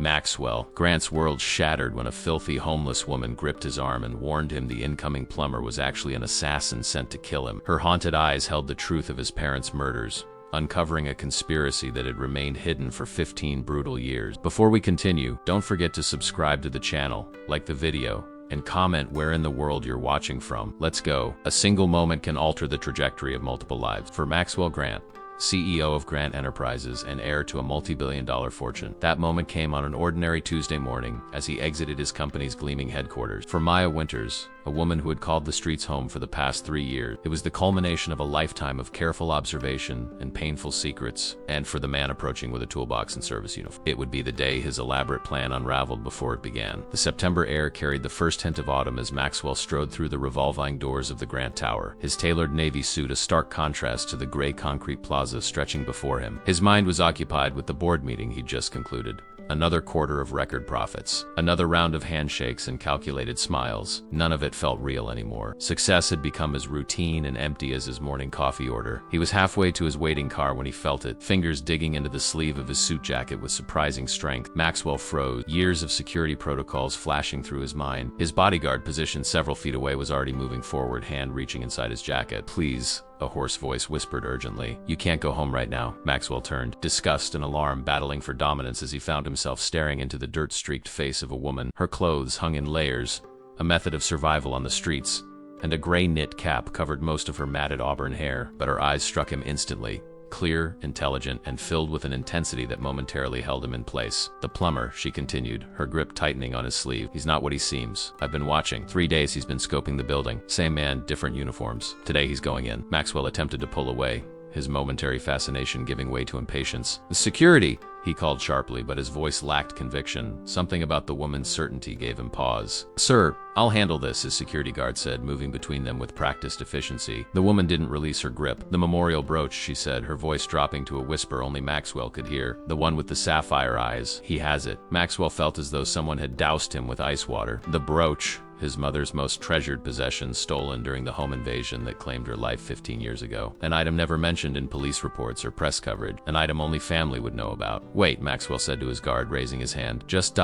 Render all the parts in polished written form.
Maxwell. Grant's world shattered when a filthy homeless woman gripped his arm and warned him the incoming plumber was actually an assassin sent to kill him. Her haunted eyes held the truth of his parents' murders, uncovering a conspiracy that had remained hidden for 15 brutal years. Before we continue, don't forget to subscribe to the channel, like the video, and comment where in the world you're watching from. Let's go. A single moment can alter the trajectory of multiple lives. For Maxwell Grant, CEO of Grant Enterprises and heir to a multi-billion-dollar fortune, that moment came on an ordinary Tuesday morning as he exited his company's gleaming headquarters. For Maya Winters, a woman who had called the streets home for the past 3 years, it was the culmination of a lifetime of careful observation and painful secrets. And for the man approaching with a toolbox and service uniform, it would be the day his elaborate plan unraveled before it began. The September air carried the first hint of autumn as Maxwell strode through the revolving doors of the Grant Tower, his tailored navy suit a stark contrast to the gray concrete plaza stretching before him. His mind was occupied with the board meeting he'd just concluded. Another quarter of record profits. Another round of handshakes and calculated smiles. None of it felt real anymore. Success had become as routine and empty as his morning coffee order. He was halfway to his waiting car when he felt it, fingers digging into the sleeve of his suit jacket with surprising strength. Maxwell froze, years of security protocols flashing through his mind. His bodyguard, positioned several feet away, was already moving forward, hand reaching inside his jacket. "Please," a hoarse voice whispered urgently. "You can't go home right now." Maxwell turned, disgust and alarm battling for dominance as he found himself staring into the dirt-streaked face of a woman. Her clothes hung in layers, a method of survival on the streets, and a gray knit cap covered most of her matted auburn hair. But her eyes struck him instantly. Clear, intelligent, and filled with an intensity that momentarily held him in place. "The plumber," she continued, her grip tightening on his sleeve. "He's not what he seems. I've been watching. 3 days he's been scoping the building. Same man, different uniforms. Today he's going in." Maxwell attempted to pull away, his momentary fascination giving way to impatience. "Security!" he called sharply, but his voice lacked conviction. Something about the woman's certainty gave him pause. "Sir, I'll handle this," his security guard said, moving between them with practiced efficiency. The woman didn't release her grip. "The memorial brooch," she said, her voice dropping to a whisper only Maxwell could hear. "The one with the sapphire eyes. He has it." Maxwell felt as though someone had doused him with ice water. The brooch, his mother's most treasured possession, stolen during the home invasion that claimed her life 15 years ago. An item never mentioned in police reports or press coverage. An item only family would know about. "Wait," Maxwell said to his guard, raising his hand. "Just ...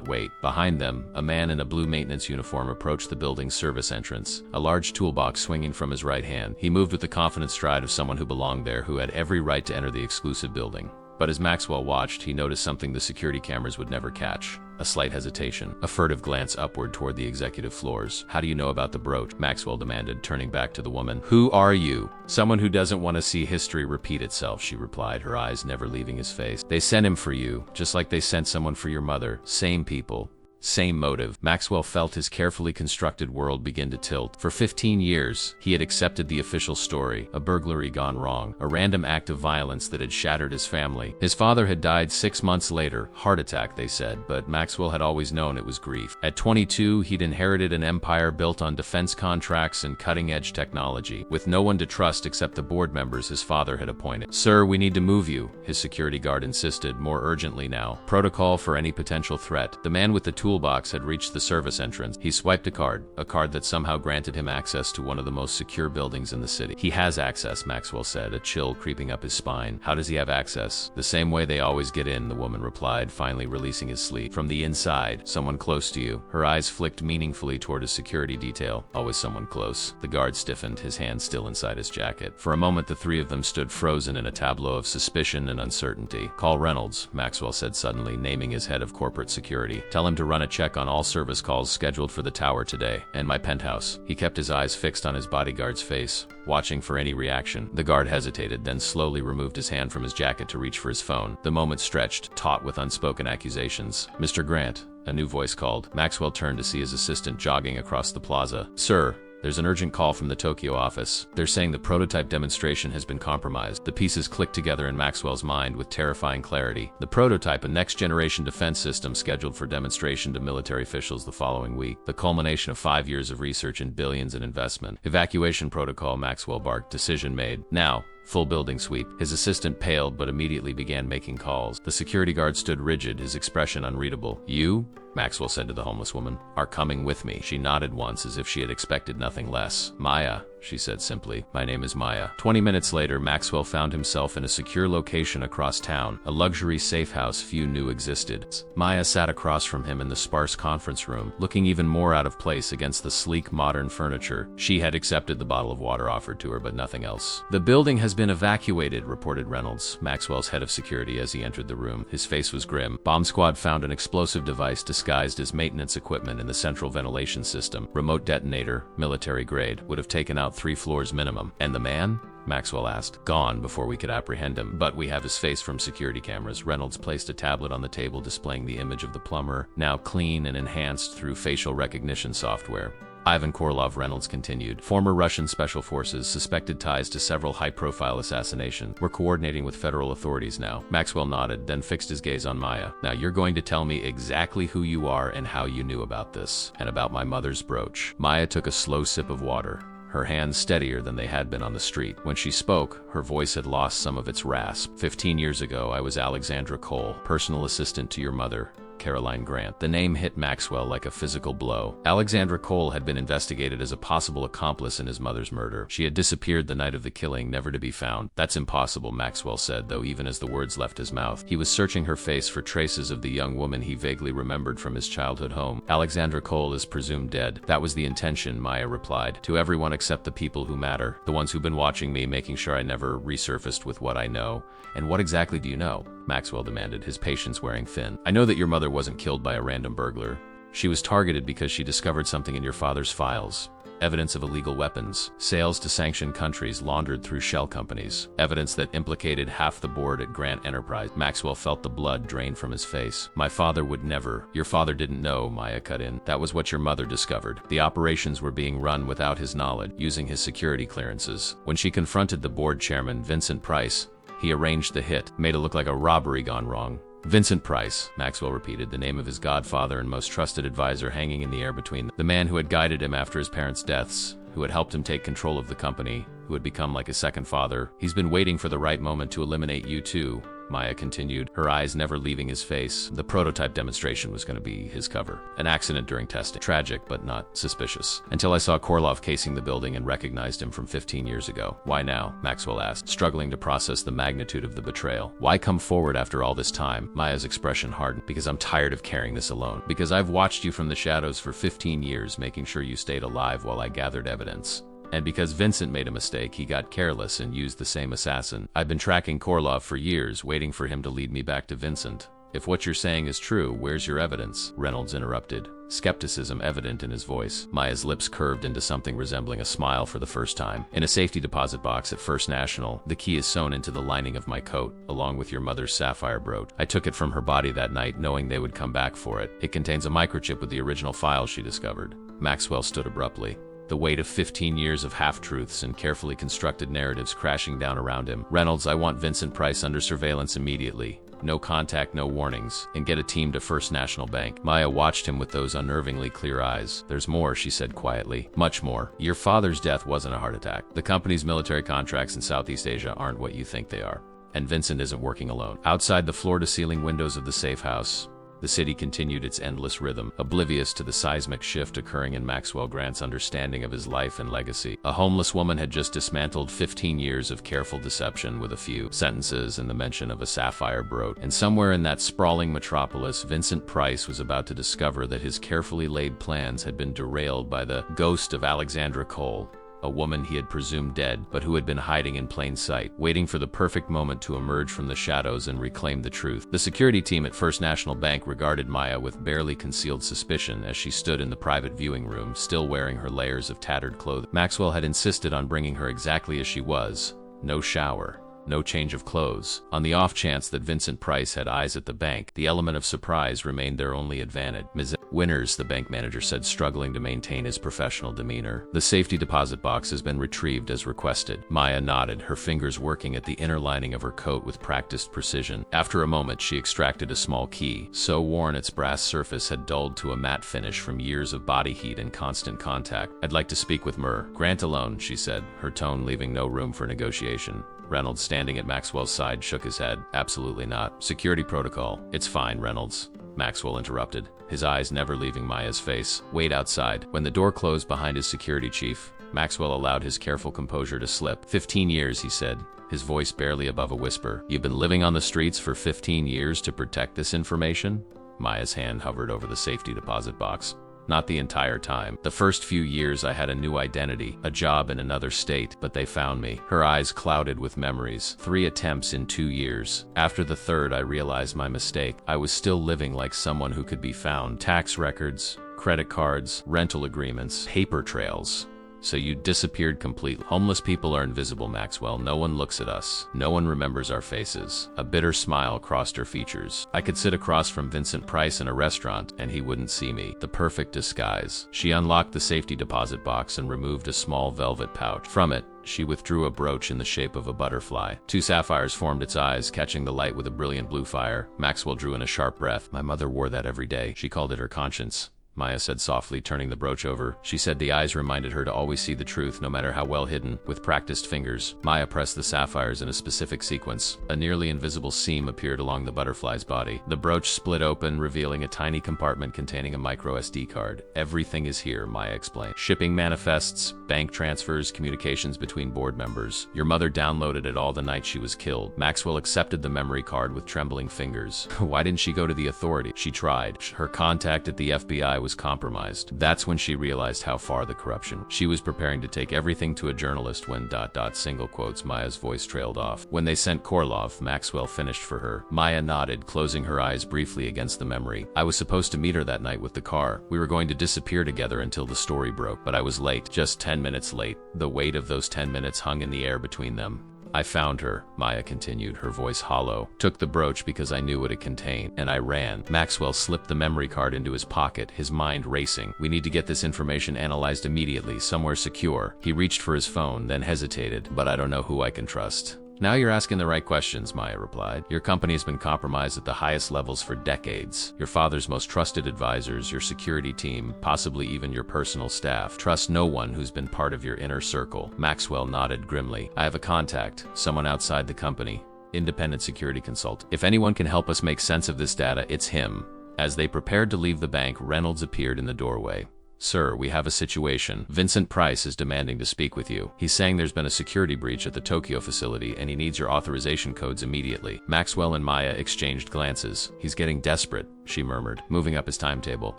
wait." Behind them, a man in a blue maintenance uniform approached the building's service entrance, a large toolbox swinging from his right hand. He moved with the confident stride of someone who belonged there, who had every right to enter the exclusive building. But as Maxwell watched, he noticed something the security cameras would never catch. A slight hesitation, a furtive glance upward toward the executive floors. "How do you know about the brooch?" Maxwell demanded, turning back to the woman. "Who are you?" "Someone who doesn't want to see history repeat itself," she replied, her eyes never leaving his face. "They sent him for you, just like they sent someone for your mother. Same people. Same motive." Maxwell felt his carefully constructed world begin to tilt. For 15 years, he had accepted the official story, a burglary gone wrong, a random act of violence that had shattered his family. His father had died 6 months later, heart attack they said, but Maxwell had always known it was grief. At 22, he'd inherited an empire built on defense contracts and cutting-edge technology, with no one to trust except the board members his father had appointed. "Sir, we need to move you," his security guard insisted, more urgently now. "Protocol for any potential threat." The man with the toolbox had reached the service entrance. He swiped a card that somehow granted him access to one of the most secure buildings in the city. "He has access," Maxwell said, a chill creeping up his spine. "How does he have access?" "The same way they always get in," the woman replied, finally releasing his sleeve. "From the inside. Someone close to you." Her eyes flicked meaningfully toward a security detail. Always someone close. The guard stiffened, his hand still inside his jacket. For a moment, the three of them stood frozen in a tableau of suspicion and uncertainty. "Call Reynolds," Maxwell said suddenly, naming his head of corporate security. "Tell him to run a check on all service calls scheduled for the tower today, and my penthouse." He kept his eyes fixed on his bodyguard's face, watching for any reaction. The guard hesitated, then slowly removed his hand from his jacket to reach for his phone. The moment stretched, taut with unspoken accusations. "Mr. Grant," a new voice called. Maxwell turned to see his assistant jogging across the plaza. "Sir, there's an urgent call from the Tokyo office. They're saying the prototype demonstration has been compromised." The pieces clicked together in Maxwell's mind with terrifying clarity. The prototype, a next-generation defense system scheduled for demonstration to military officials the following week. The culmination of 5 years of research and billions in investment. "Evacuation protocol," Maxwell barked. "Decision made. Now." Full building sweep. His assistant paled but immediately began making calls. The security guard stood rigid, his expression unreadable. "You?" Maxwell said to the homeless woman, "are coming with me." She nodded once as if she had expected nothing less. "Maya," she said simply. "My name is Maya." 20 minutes later, Maxwell found himself in a secure location across town, a luxury safe house few knew existed. Maya sat across from him in the sparse conference room, looking even more out of place against the sleek modern furniture. She had accepted the bottle of water offered to her, but nothing else. "The building has been evacuated," reported Reynolds, Maxwell's head of security, as he entered the room. His face was grim. Bomb squad found an explosive device disguised as maintenance equipment in the central ventilation system. Remote detonator, military grade, would have taken out 3 floors minimum. "And the man?" Maxwell asked. "Gone before we could apprehend him, but we have his face from security cameras." Reynolds placed a tablet on the table displaying the image of the plumber, now clean and enhanced through facial recognition software. Ivan Korlov, Reynolds continued, former Russian special forces, suspected ties to several high-profile assassinations. "We're coordinating with federal authorities now." Maxwell nodded, then fixed his gaze on Maya. "Now you're going to tell me exactly who you are and how you knew about this, and about my mother's brooch." Maya took a slow sip of water, her hands steadier than they had been on the street. When she spoke, her voice had lost some of its rasp. 15 years ago, I was Alexandra Cole, personal assistant to your mother, Caroline Grant. The name hit Maxwell like a physical blow. Alexandra Cole had been investigated as a possible accomplice in his mother's murder. She had disappeared the night of the killing, never to be found. "That's impossible," Maxwell said, though even as the words left his mouth, he was searching her face for traces of the young woman he vaguely remembered from his childhood home. "Alexandra Cole is presumed dead." "That was the intention," Maya replied. "To everyone except the people who matter. The ones who've been watching me, making sure I never resurfaced with what I know." "And what exactly do you know?" Maxwell demanded, his patience wearing thin. "I know that your mother wasn't killed by a random burglar. She was targeted because she discovered something in your father's files. Evidence of illegal weapons, sales to sanctioned countries laundered through shell companies, evidence that implicated half the board at Grant Enterprise." Maxwell felt the blood drain from his face. "My father would never." "Your father didn't know," Maya cut in. "That was what your mother discovered. The operations were being run without his knowledge, using his security clearances. When she confronted the board chairman, Vincent Price, he arranged the hit, made it look like a robbery gone wrong." "Vincent Price," Maxwell repeated, the name of his godfather and most trusted advisor hanging in the air between them. The man who had guided him after his parents' deaths, who had helped him take control of the company, who had become like a second father. "He's been waiting for the right moment to eliminate you too," Maya continued, her eyes never leaving his face. "The prototype demonstration was going to be his cover. An accident during testing. Tragic, but not suspicious. Until I saw Korlov casing the building and recognized him from 15 years ago." "Why now?" Maxwell asked, struggling to process the magnitude of the betrayal. "Why come forward after all this time?" Maya's expression hardened. "Because I'm tired of carrying this alone. Because I've watched you from the shadows for 15 years, making sure you stayed alive while I gathered evidence. And because Vincent made a mistake, he got careless and used the same assassin. I've been tracking Korlov for years, waiting for him to lead me back to Vincent. If what you're saying is true, where's your evidence?" Reynolds interrupted, skepticism evident in his voice. Maya's lips curved into something resembling a smile for the first time. "In a safety deposit box at First National. The key is sewn into the lining of my coat, along with your mother's sapphire brooch. I took it from her body that night, knowing they would come back for it. It contains a microchip with the original files she discovered." Maxwell stood abruptly, the weight of 15 years of half-truths and carefully constructed narratives crashing down around him. "Reynolds, I want Vincent Price under surveillance immediately. No contact, no warnings. And get a team to First National Bank." Maya watched him with those unnervingly clear eyes. "There's more," she said quietly. "Much more. Your father's death wasn't a heart attack. The company's military contracts in Southeast Asia aren't what you think they are. And Vincent isn't working alone." Outside the floor-to-ceiling windows of the safe house, the city continued its endless rhythm, oblivious to the seismic shift occurring in Maxwell Grant's understanding of his life and legacy. A homeless woman had just dismantled 15 years of careful deception with a few sentences and the mention of a sapphire brooch. And somewhere in that sprawling metropolis, Vincent Price was about to discover that his carefully laid plans had been derailed by the ghost of Alexandra Cole, a woman he had presumed dead, but who had been hiding in plain sight, waiting for the perfect moment to emerge from the shadows and reclaim the truth. The security team at First National Bank regarded Maya with barely concealed suspicion as she stood in the private viewing room, still wearing her layers of tattered clothing. Maxwell had insisted on bringing her exactly as she was. No shower, no change of clothes. On the off chance that Vincent Price had eyes at the bank, the element of surprise remained their only advantage. "Ms. Winners," the bank manager said, struggling to maintain his professional demeanor. "The safety deposit box has been retrieved as requested." Maya nodded, her fingers working at the inner lining of her coat with practiced precision. After a moment, she extracted a small key, so worn its brass surface had dulled to a matte finish from years of body heat and constant contact. "I'd like to speak with Grant alone," she said, her tone leaving no room for negotiation. Reynolds, standing at Maxwell's side, shook his head. "Absolutely not. Security protocol." "It's fine, Reynolds." Maxwell interrupted, his eyes never leaving Maya's face. Wait outside. When the door closed behind his security chief, Maxwell allowed his careful composure to slip. 15 years, he said, his voice barely above a whisper. You've been living on the streets for 15 years to protect this information? Maya's hand hovered over the safety deposit box. Not the entire time. The first few years I had a new identity, a job in another state, but they found me. Her eyes clouded with memories. 3 attempts in 2 years. After the third, I realized my mistake. I was still living like someone who could be found. Tax records, credit cards, rental agreements, paper trails. So you disappeared completely. Homeless people are invisible, Maxwell. No one looks at us. No one remembers our faces. A bitter smile crossed her features. I could sit across from Vincent Price in a restaurant, and he wouldn't see me. The perfect disguise. She unlocked the safety deposit box and removed a small velvet pouch. From it, she withdrew a brooch in the shape of a butterfly. 2 sapphires formed its eyes, catching the light with a brilliant blue fire. Maxwell drew in a sharp breath. My mother wore that every day. She called it her conscience. Maya said softly, turning the brooch over. She said the eyes reminded her to always see the truth, no matter how well hidden. With practiced fingers, Maya pressed the sapphires in a specific sequence. A nearly invisible seam appeared along the butterfly's body. The brooch split open, revealing a tiny compartment containing a micro SD card. Everything is here, Maya explained. Shipping manifests, bank transfers, communications between board members. Your mother downloaded it all the night she was killed. Maxwell accepted the memory card with trembling fingers. Why didn't she go to the authority? She tried. Her contact at the FBI was compromised. That's when she realized how far the corruption. She was preparing to take everything to a journalist when ... single quotes. Maya's voice trailed off. When they sent Korlov, Maxwell finished for her. Maya nodded, closing her eyes briefly against the memory. I was supposed to meet her that night with the car. We were going to disappear together until the story broke, but I was late. Just 10 minutes late. The weight of those 10 minutes hung in the air between them. I found her, Maya continued, her voice hollow. Took the brooch because I knew what it contained, and I ran. Maxwell slipped the memory card into his pocket, his mind racing. We need to get this information analyzed immediately, somewhere secure. He reached for his phone, then hesitated. But I don't know who I can trust. Now you're asking the right questions, Maya replied. Your company has been compromised at the highest levels for decades. Your father's most trusted advisors, your security team, possibly even your personal staff. Trust no one who's been part of your inner circle. Maxwell nodded grimly. I have a contact, someone outside the company. Independent security consultant. If anyone can help us make sense of this data, it's him. As they prepared to leave the bank, Reynolds appeared in the doorway. Sir, we have a situation. Vincent Price is demanding to speak with you. He's saying there's been a security breach at the Tokyo facility and he needs your authorization codes immediately. Maxwell and Maya exchanged glances. He's getting desperate, she murmured, moving up his timetable.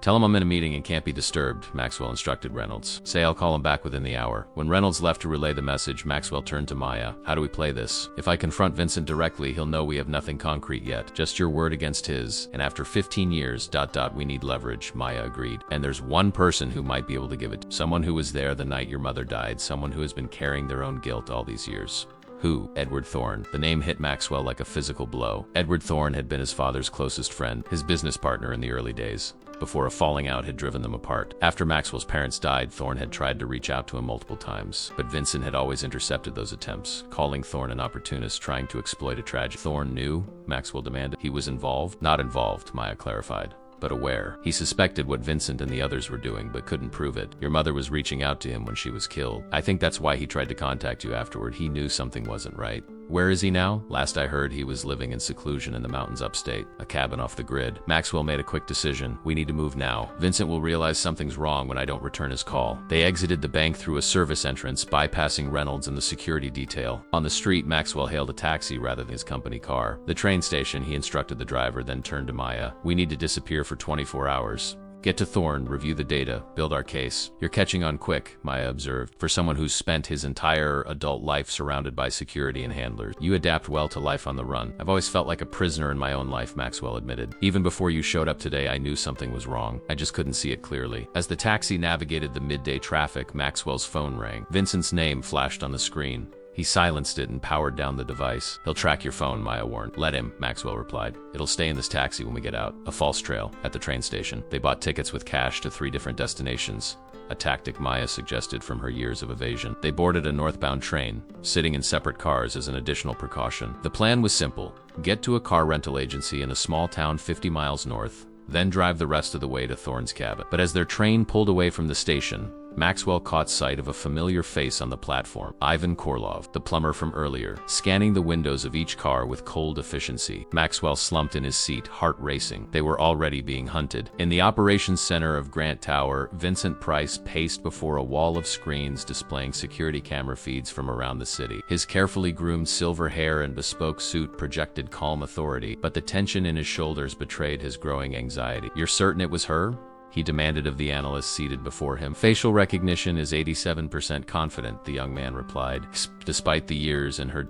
Tell him I'm in a meeting and can't be disturbed, Maxwell instructed Reynolds. Say I'll call him back within the hour. When Reynolds left to relay the message, Maxwell turned to Maya. How do we play this? If I confront Vincent directly, he'll know we have nothing concrete yet. Just your word against his. And after 15 years, ... we need leverage, Maya agreed. And there's one person who might be able to give it. Someone who was there the night your mother died. Someone who has been carrying their own guilt all these years. Who? Edward Thorne. The name hit Maxwell like a physical blow. Edward Thorne had been his father's closest friend, his business partner in the early days, before a falling out had driven them apart. After Maxwell's parents died, Thorne had tried to reach out to him multiple times, but Vincent had always intercepted those attempts, calling Thorne an opportunist trying to exploit a tragedy. Thorne knew? Maxwell demanded. He was involved? Not involved, Maya clarified, but aware. He suspected what Vincent and the others were doing, but couldn't prove it. Your mother was reaching out to him when she was killed. I think that's why he tried to contact you afterward. He knew something wasn't right. Where is he now? Last I heard, he was living in seclusion in the mountains upstate, a cabin off the grid. Maxwell made a quick decision. We need to move now. Vincent will realize something's wrong when I don't return his call. They exited the bank through a service entrance, bypassing Reynolds and the security detail. On the street, Maxwell hailed a taxi rather than his company car. The train station, he instructed the driver, then turned to Maya. We need to disappear for 24 hours. Get to Thorne, review the data, build our case. You're catching on quick, Maya observed. For someone who's spent his entire adult life surrounded by security and handlers, you adapt well to life on the run. I've always felt like a prisoner in my own life, Maxwell admitted. Even before you showed up today, I knew something was wrong. I just couldn't see it clearly. As the taxi navigated the midday traffic, Maxwell's phone rang. Vincent's name flashed on the screen. He silenced it and powered down the device. He'll track your phone, Maya warned. Let him, Maxwell replied. It'll stay in this taxi when we get out. A false trail at the train station. They bought tickets with cash to 3 different destinations, a tactic Maya suggested from her years of evasion. They boarded a northbound train, sitting in separate cars as an additional precaution. The plan was simple. Get to a car rental agency in a small town 50 miles north, then drive the rest of the way to Thorne's cabin. But as their train pulled away from the station, Maxwell caught sight of a familiar face on the platform. Ivan Korlov, the plumber from earlier, scanning the windows of each car with cold efficiency. Maxwell slumped in his seat, heart racing. They were already being hunted. In the operations center of Grant Tower, Vincent Price paced before a wall of screens displaying security camera feeds from around the city. His carefully groomed silver hair and bespoke suit projected calm authority, but the tension in his shoulders betrayed his growing anxiety. "You're certain it was her?" he demanded of the analyst seated before him. "Facial recognition is 87% confident," the young man replied. "Despite the years and her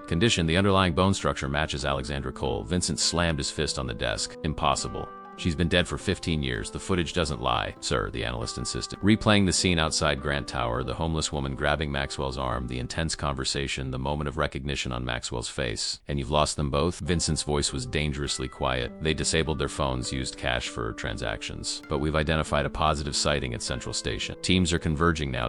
condition, the underlying bone structure matches Alexandra Cole." Vincent slammed his fist on the desk. "Impossible. She's been dead for 15 years. The footage doesn't lie, sir," the analyst insisted. Replaying the scene outside Grant Tower, the homeless woman grabbing Maxwell's arm, the intense conversation, the moment of recognition on Maxwell's face. "And you've lost them both?" Vincent's voice was dangerously quiet. "They disabled their phones, used cash for transactions. But we've identified a positive sighting at Central Station. Teams are converging now,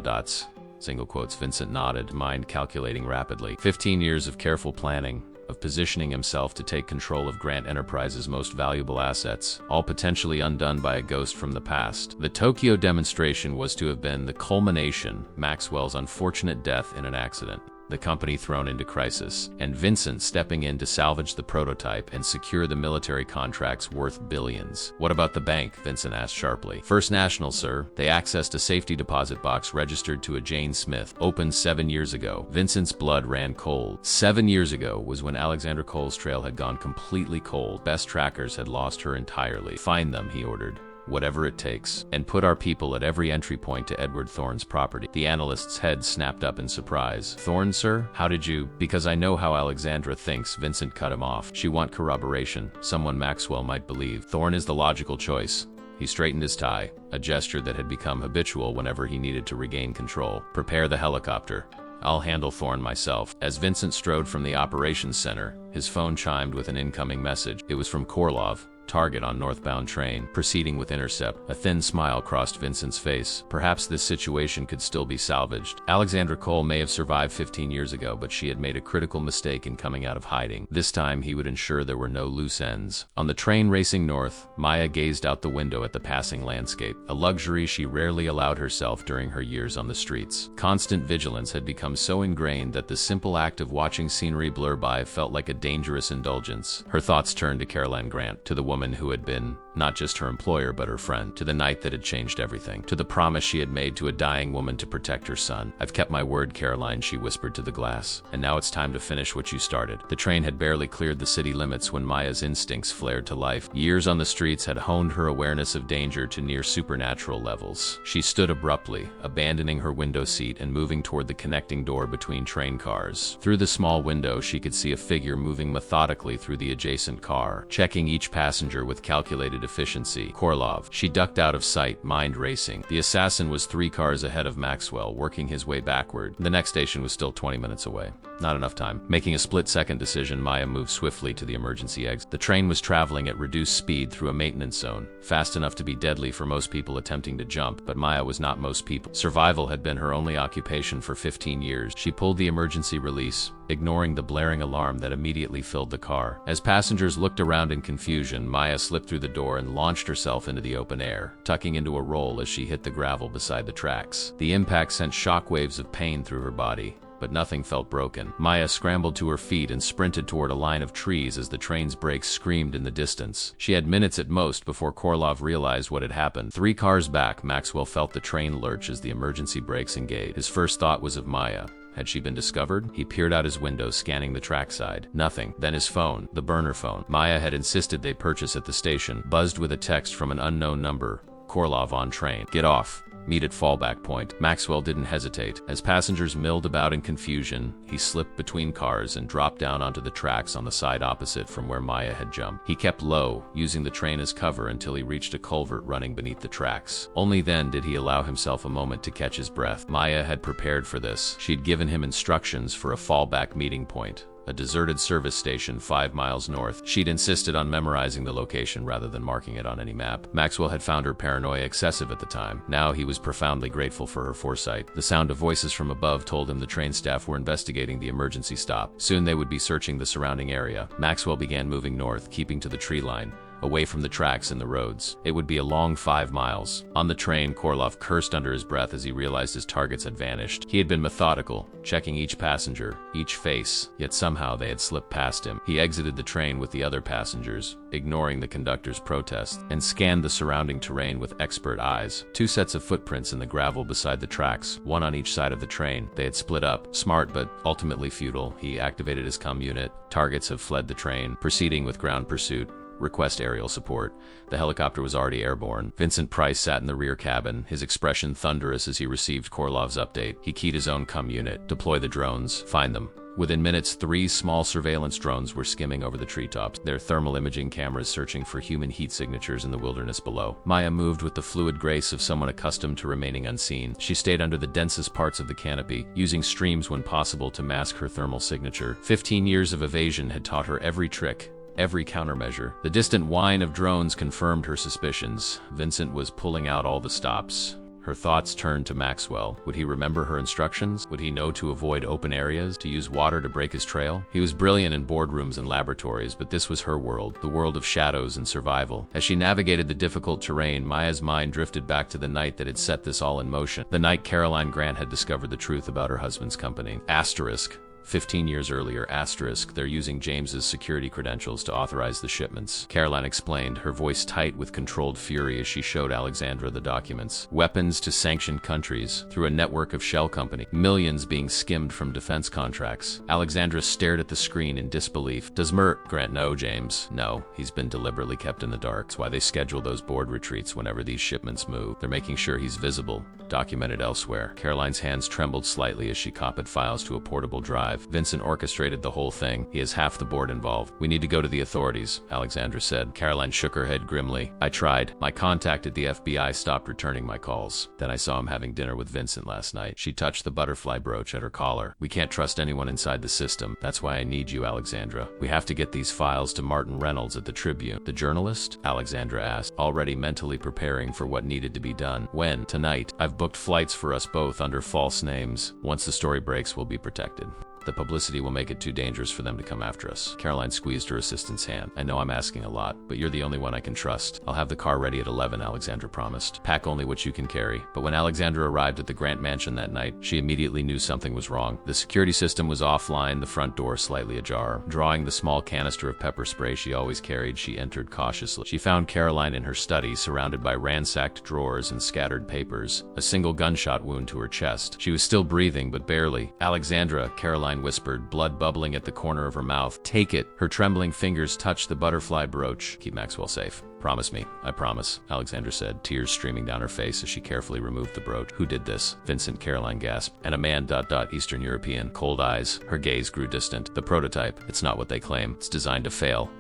Single quotes. Vincent nodded, mind calculating rapidly. 15 years of careful planning, of positioning himself to take control of Grant Enterprises' most valuable assets, all potentially undone by a ghost from the past. The Tokyo demonstration was to have been the culmination, Maxwell's unfortunate death in an accident, the company thrown into crisis, and Vincent stepping in to salvage the prototype and secure the military contracts worth billions. "What about the bank?" Vincent asked sharply. "First National, sir. They accessed a safety deposit box registered to a Jane Smith, opened 7 years ago." Vincent's blood ran cold. 7 years ago was when Alexandra Cole's trail had gone completely cold. Best trackers had lost her entirely. "Find them," he ordered. "Whatever it takes, and put our people at every entry point to Edward Thorne's property." The analyst's head snapped up in surprise. "Thorne, sir? How did you—" "Because I know how Alexandra thinks," Vincent cut him off. "She want corroboration, someone Maxwell might believe. Thorne is the logical choice." He straightened his tie, a gesture that had become habitual whenever he needed to regain control. "Prepare the helicopter. I'll handle Thorne myself." As Vincent strode from the operations center, his phone chimed with an incoming message. It was from Korlov. "Target on northbound train, proceeding with intercept." A thin smile crossed Vincent's face. Perhaps this situation could still be salvaged. Alexandra Cole may have survived 15 years ago, but she had made a critical mistake in coming out of hiding. This time he would ensure there were no loose ends. On the train racing north, Maya gazed out the window at the passing landscape, a luxury she rarely allowed herself during her years on the streets. Constant vigilance had become so ingrained that the simple act of watching scenery blur by felt like a dangerous indulgence. Her thoughts turned to Caroline Grant, to the woman who had been not just her employer but her friend, to the night that had changed everything, to the promise she had made to a dying woman to protect her son. "I've kept my word, Caroline," she whispered to the glass. "And now it's time to finish what you started." The train had barely cleared the city limits when Maya's instincts flared to life. Years on the streets had honed her awareness of danger to near supernatural levels. She stood abruptly, abandoning her window seat and moving toward the connecting door between train cars. Through the small window, she could see a figure moving methodically through the adjacent car, checking each passenger with calculated efficiency. Korlov. She ducked out of sight, mind racing. The assassin was 3 cars ahead of Maxwell, working his way backward. The next station was still 20 minutes away. Not enough time. Making a split-second decision, Maya moved swiftly to the emergency exit. The train was traveling at reduced speed through a maintenance zone, fast enough to be deadly for most people attempting to jump, but Maya was not most people. Survival had been her only occupation for 15 years. She pulled the emergency release, ignoring the blaring alarm that immediately filled the car. As passengers looked around in confusion, Maya slipped through the door and launched herself into the open air, tucking into a roll as she hit the gravel beside the tracks. The impact sent shockwaves of pain through her body, but nothing felt broken. Maya scrambled to her feet and sprinted toward a line of trees as the train's brakes screamed in the distance. She had minutes at most before Korlov realized what had happened. 3 cars back, Maxwell felt the train lurch as the emergency brakes engaged. His first thought was of Maya. Had she been discovered? He peered out his window, scanning the trackside. Nothing. Then his phone, the burner phone Maya had insisted they purchase at the station, buzzed with a text from an unknown number. "Korlov on train. Get off. Meet at fallback point." Maxwell didn't hesitate. As passengers milled about in confusion, he slipped between cars and dropped down onto the tracks on the side opposite from where Maya had jumped. He kept low, using the train as cover until he reached a culvert running beneath the tracks. Only then did he allow himself a moment to catch his breath. Maya had prepared for this. She'd given him instructions for a fallback meeting point, a deserted service station 5 miles north. She'd insisted on memorizing the location rather than marking it on any map. Maxwell had found her paranoia excessive at the time. Now he was profoundly grateful for her foresight. The sound of voices from above told him the train staff were investigating the emergency stop. Soon they would be searching the surrounding area. Maxwell began moving north, keeping to the tree line, away from the tracks and the roads. It would be a long 5 miles. On the train, Korolov cursed under his breath as he realized his targets had vanished. He had been methodical, checking each passenger, each face, yet somehow they had slipped past him. He exited the train with the other passengers, ignoring the conductor's protest, and scanned the surrounding terrain with expert eyes. 2 sets of footprints in the gravel beside the tracks, one on each side of the train. They had split up. Smart, but ultimately futile. He activated his comm unit. Targets have fled the train, proceeding with ground pursuit. Request aerial support. The helicopter was already airborne. Vincent Price sat in the rear cabin, his expression thunderous as he received Korolov's update. He keyed his own comm unit. Deploy the drones. Find them. Within minutes, 3 small surveillance drones were skimming over the treetops, their thermal imaging cameras searching for human heat signatures in the wilderness below. Maya moved with the fluid grace of someone accustomed to remaining unseen. She stayed under the densest parts of the canopy, using streams when possible to mask her thermal signature. 15 years of evasion had taught her every trick, every countermeasure. The distant whine of drones confirmed her suspicions. Vincent was pulling out all the stops. Her thoughts turned to Maxwell. Would he remember her instructions? Would he know to avoid open areas, to use water to break his trail? He was brilliant in boardrooms and laboratories, but this was her world, the world of shadows and survival. As she navigated the difficult terrain, Maya's mind drifted back to the night that had set this all in motion. The night Caroline Grant had discovered the truth about her husband's company. Asterisk. 15 years earlier, asterisk, they're using James's security credentials to authorize the shipments. Caroline explained, her voice tight with controlled fury as she showed Alexandra the documents. Weapons to sanctioned countries through a network of shell company. Millions being skimmed from defense contracts. Alexandra stared at the screen in disbelief. Does Grant know James? No, he's been deliberately kept in the dark. That's why they schedule those board retreats whenever these shipments move. They're making sure he's visible, documented elsewhere. Caroline's hands trembled slightly as she copied files to a portable drive. Vincent orchestrated the whole thing. He has half the board involved. We need to go to the authorities, Alexandra said. Caroline shook her head grimly. I tried. My contact at the FBI stopped returning my calls. Then I saw him having dinner with Vincent last night. She touched the butterfly brooch at her collar. We can't trust anyone inside the system. That's why I need you, Alexandra. We have to get these files to Martin Reynolds at the Tribune. The journalist? Alexandra asked, already mentally preparing for what needed to be done. When? Tonight. I've booked flights for us both under false names. Once the story breaks, we'll be protected. The publicity will make it too dangerous for them to come after us. Caroline squeezed her assistant's hand. I know I'm asking a lot, but you're the only one I can trust. I'll have the car ready at 11, Alexandra promised. Pack only what you can carry. But when Alexandra arrived at the Grant mansion that night, she immediately knew something was wrong. The security system was offline, the front door slightly ajar. Drawing the small canister of pepper spray she always carried, she entered cautiously. She found Caroline in her study, surrounded by ransacked drawers and scattered papers. A single gunshot wound to her chest. She was still breathing, but barely. Alexandra, Caroline whispered, blood bubbling at the corner of her mouth. Take it. Her trembling fingers touched the butterfly brooch. Keep Maxwell safe. Promise me. I promise, Alexandra said, tears streaming down her face as she carefully removed the brooch. Who did this? Vincent, Caroline gasped. And a man, Eastern European. Cold eyes. Her gaze grew distant. The prototype. It's not what they claim. It's designed to fail.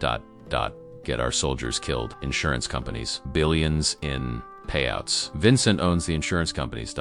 Get our soldiers killed. Insurance companies. Billions in payouts. Vincent owns the insurance companies,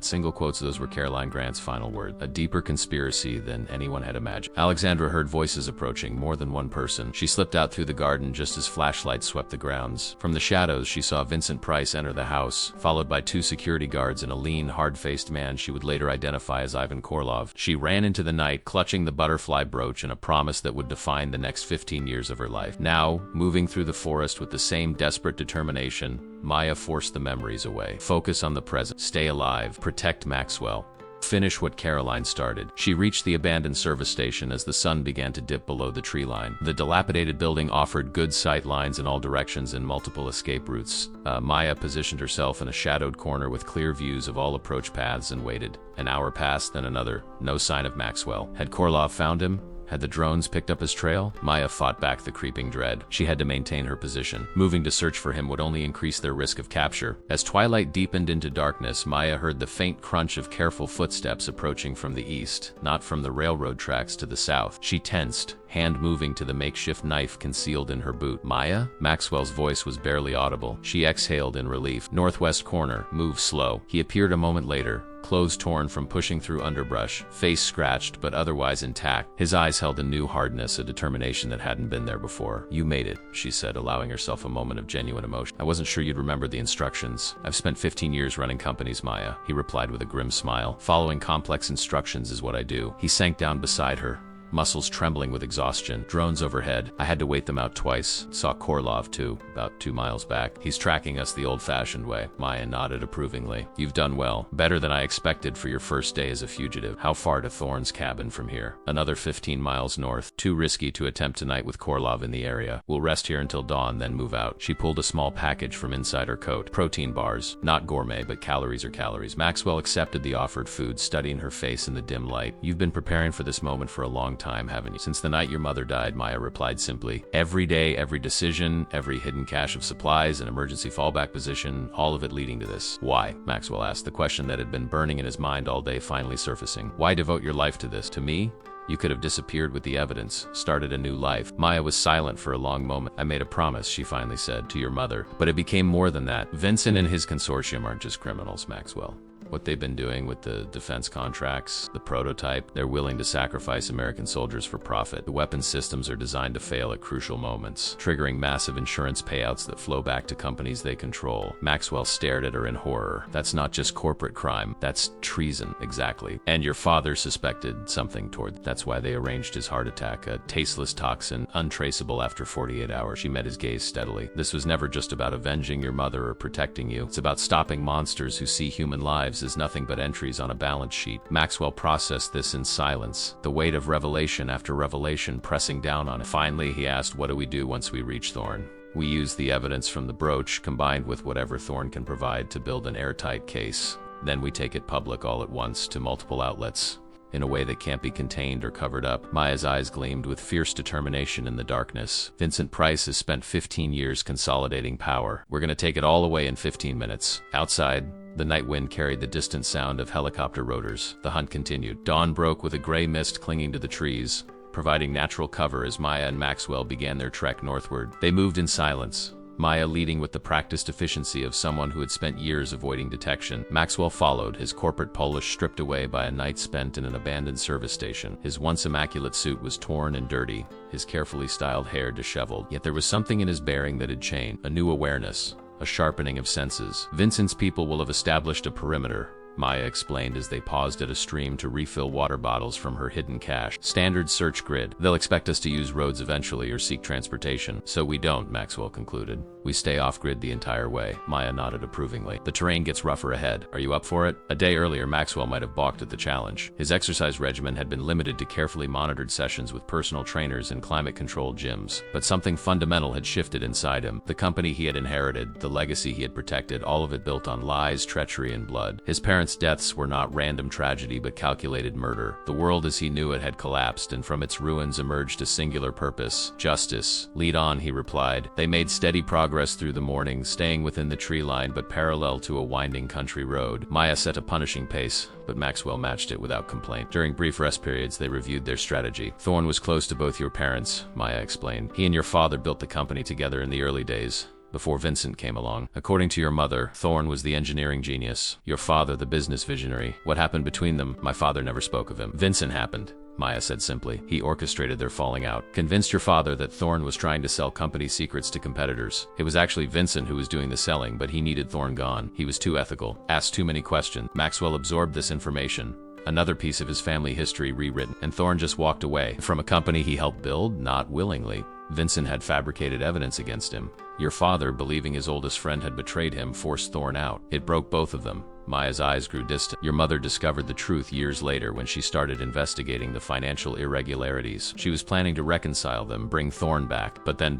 Single quotes, those were Caroline Grant's final words. A deeper conspiracy than anyone had imagined. Alexandra heard voices approaching, more than one person. She slipped out through the garden just as flashlights swept the grounds. From the shadows, she saw Vincent Price enter the house, followed by 2 security guards and a lean, hard-faced man she would later identify as Ivan Korolov. She ran into the night, clutching the butterfly brooch and a promise that would define the next 15 years of her life. Now, moving through the forest with the same desperate determination, Maya forced the memories away. Focus on the present. Stay alive. Protect Maxwell. Finish what Caroline started. She reached the abandoned service station as the sun began to dip below the tree line. The dilapidated building offered good sight lines in all directions and multiple escape routes. Maya positioned herself in a shadowed corner with clear views of all approach paths and waited. An hour passed, then another. No sign of Maxwell. Had Korolov found him? Had the drones picked up his trail? Maya fought back the creeping dread. She had to maintain her position. Moving to search for him would only increase their risk of capture. As twilight deepened into darkness, Maya heard the faint crunch of careful footsteps approaching from the east, not from the railroad tracks to the south. She tensed, hand moving to the makeshift knife concealed in her boot. Maya? Maxwell's voice was barely audible. She exhaled in relief. Northwest corner. Move slow. He appeared a moment later, clothes torn from pushing through underbrush, face scratched but otherwise intact. His eyes held a new hardness, a determination that hadn't been there before. You made it, she said, allowing herself a moment of genuine emotion. I wasn't sure you'd remember the instructions. I've spent 15 years running companies, Maya, he replied with a grim smile. Following complex instructions is what I do. He sank down beside her, muscles trembling with exhaustion. Drones overhead. I had to wait them out twice. Saw Korlov too, about 2 miles back. He's tracking us the old-fashioned way. Maya nodded approvingly. You've done well. Better than I expected for your first day as a fugitive. How far to Thorne's cabin from here? Another 15 miles north. Too risky to attempt tonight with Korlov in the area. We'll rest here until dawn, then move out. She pulled a small package from inside her coat. Protein bars. Not gourmet, but calories are calories. Maxwell accepted the offered food, studying her face in the dim light. You've been preparing for this moment for a long time, haven't you? Since the night your mother died, Maya replied simply. Every day, every decision, every hidden cache of supplies, an emergency fallback position, all of it leading to this. Why? Maxwell asked, the question that had been burning in his mind all day finally surfacing. Why devote your life to this? To me? You could have disappeared with the evidence, started a new life. Maya was silent for a long moment. I made a promise, she finally said, to your mother. But it became more than that. Vincent and his consortium aren't just criminals, Maxwell. What they've been doing with the defense contracts, the prototype, they're willing to sacrifice American soldiers for profit. The weapons systems are designed to fail at crucial moments, triggering massive insurance payouts that flow back to companies they control. Maxwell stared at her in horror. That's not just corporate crime, that's treason, exactly. And your father suspected something toward. That's why they arranged his heart attack, a tasteless toxin, untraceable after 48 hours. She met his gaze steadily. This was never just about avenging your mother or protecting you. It's about stopping monsters who see human lives as nothing but entries on a balance sheet. Maxwell processed this in silence, the weight of revelation after revelation pressing down on it. Finally, he asked, what do we do once we reach Thorne? We use the evidence from the brooch, combined with whatever Thorne can provide, to build an airtight case. Then we take it public all at once to multiple outlets, in a way that can't be contained or covered up. Maya's eyes gleamed with fierce determination in the darkness. Vincent Price has spent 15 years consolidating power. We're gonna take it all away in 15 minutes. Outside, the night wind carried the distant sound of helicopter rotors. The hunt continued. Dawn broke with a gray mist clinging to the trees, providing natural cover as Maya and Maxwell began their trek northward. They moved in silence, Maya leading with the practiced efficiency of someone who had spent years avoiding detection. Maxwell followed, his corporate polish stripped away by a night spent in an abandoned service station. His once immaculate suit was torn and dirty, his carefully styled hair disheveled. Yet there was something in his bearing that had changed, a new awareness, a sharpening of senses. Vincent's people will have established a perimeter, Maya explained as they paused at a stream to refill water bottles from her hidden cache. Standard search grid. They'll expect us to use roads eventually or seek transportation. So we don't, Maxwell concluded. We stay off-grid the entire way. Maya nodded approvingly. The terrain gets rougher ahead. Are you up for it? A day earlier, Maxwell might have balked at the challenge. His exercise regimen had been limited to carefully monitored sessions with personal trainers in climate-controlled gyms. But something fundamental had shifted inside him. The company he had inherited, the legacy he had protected, all of it built on lies, treachery, and blood. His parents' deaths were not random tragedy but calculated murder. The world as he knew it had collapsed, and from its ruins emerged a singular purpose: justice. Lead on, he replied. They made steady progress through the morning, staying within the tree line but parallel to a winding country road. Maya set a punishing pace, but Maxwell matched it without complaint. During brief rest periods, they reviewed their strategy. Thorne was close to both your parents, Maya explained. He and your father built the company together in the early days, before Vincent came along. According to your mother, Thorne was the engineering genius, your father the business visionary. What happened between them? My father never spoke of him. Vincent happened, Maya said simply. He orchestrated their falling out. Convinced your father that Thorne was trying to sell company secrets to competitors. It was actually Vincent who was doing the selling, but he needed Thorne gone. He was too ethical, asked too many questions. Maxwell absorbed this information. Another piece of his family history rewritten, and Thorne just walked away from a company he helped build, not willingly. Vincent had fabricated evidence against him. Your father, believing his oldest friend had betrayed him, forced Thorne out. It broke both of them. Maya's eyes grew distant. Your mother discovered the truth years later when she started investigating the financial irregularities. She was planning to reconcile them, bring Thorne back. But then ...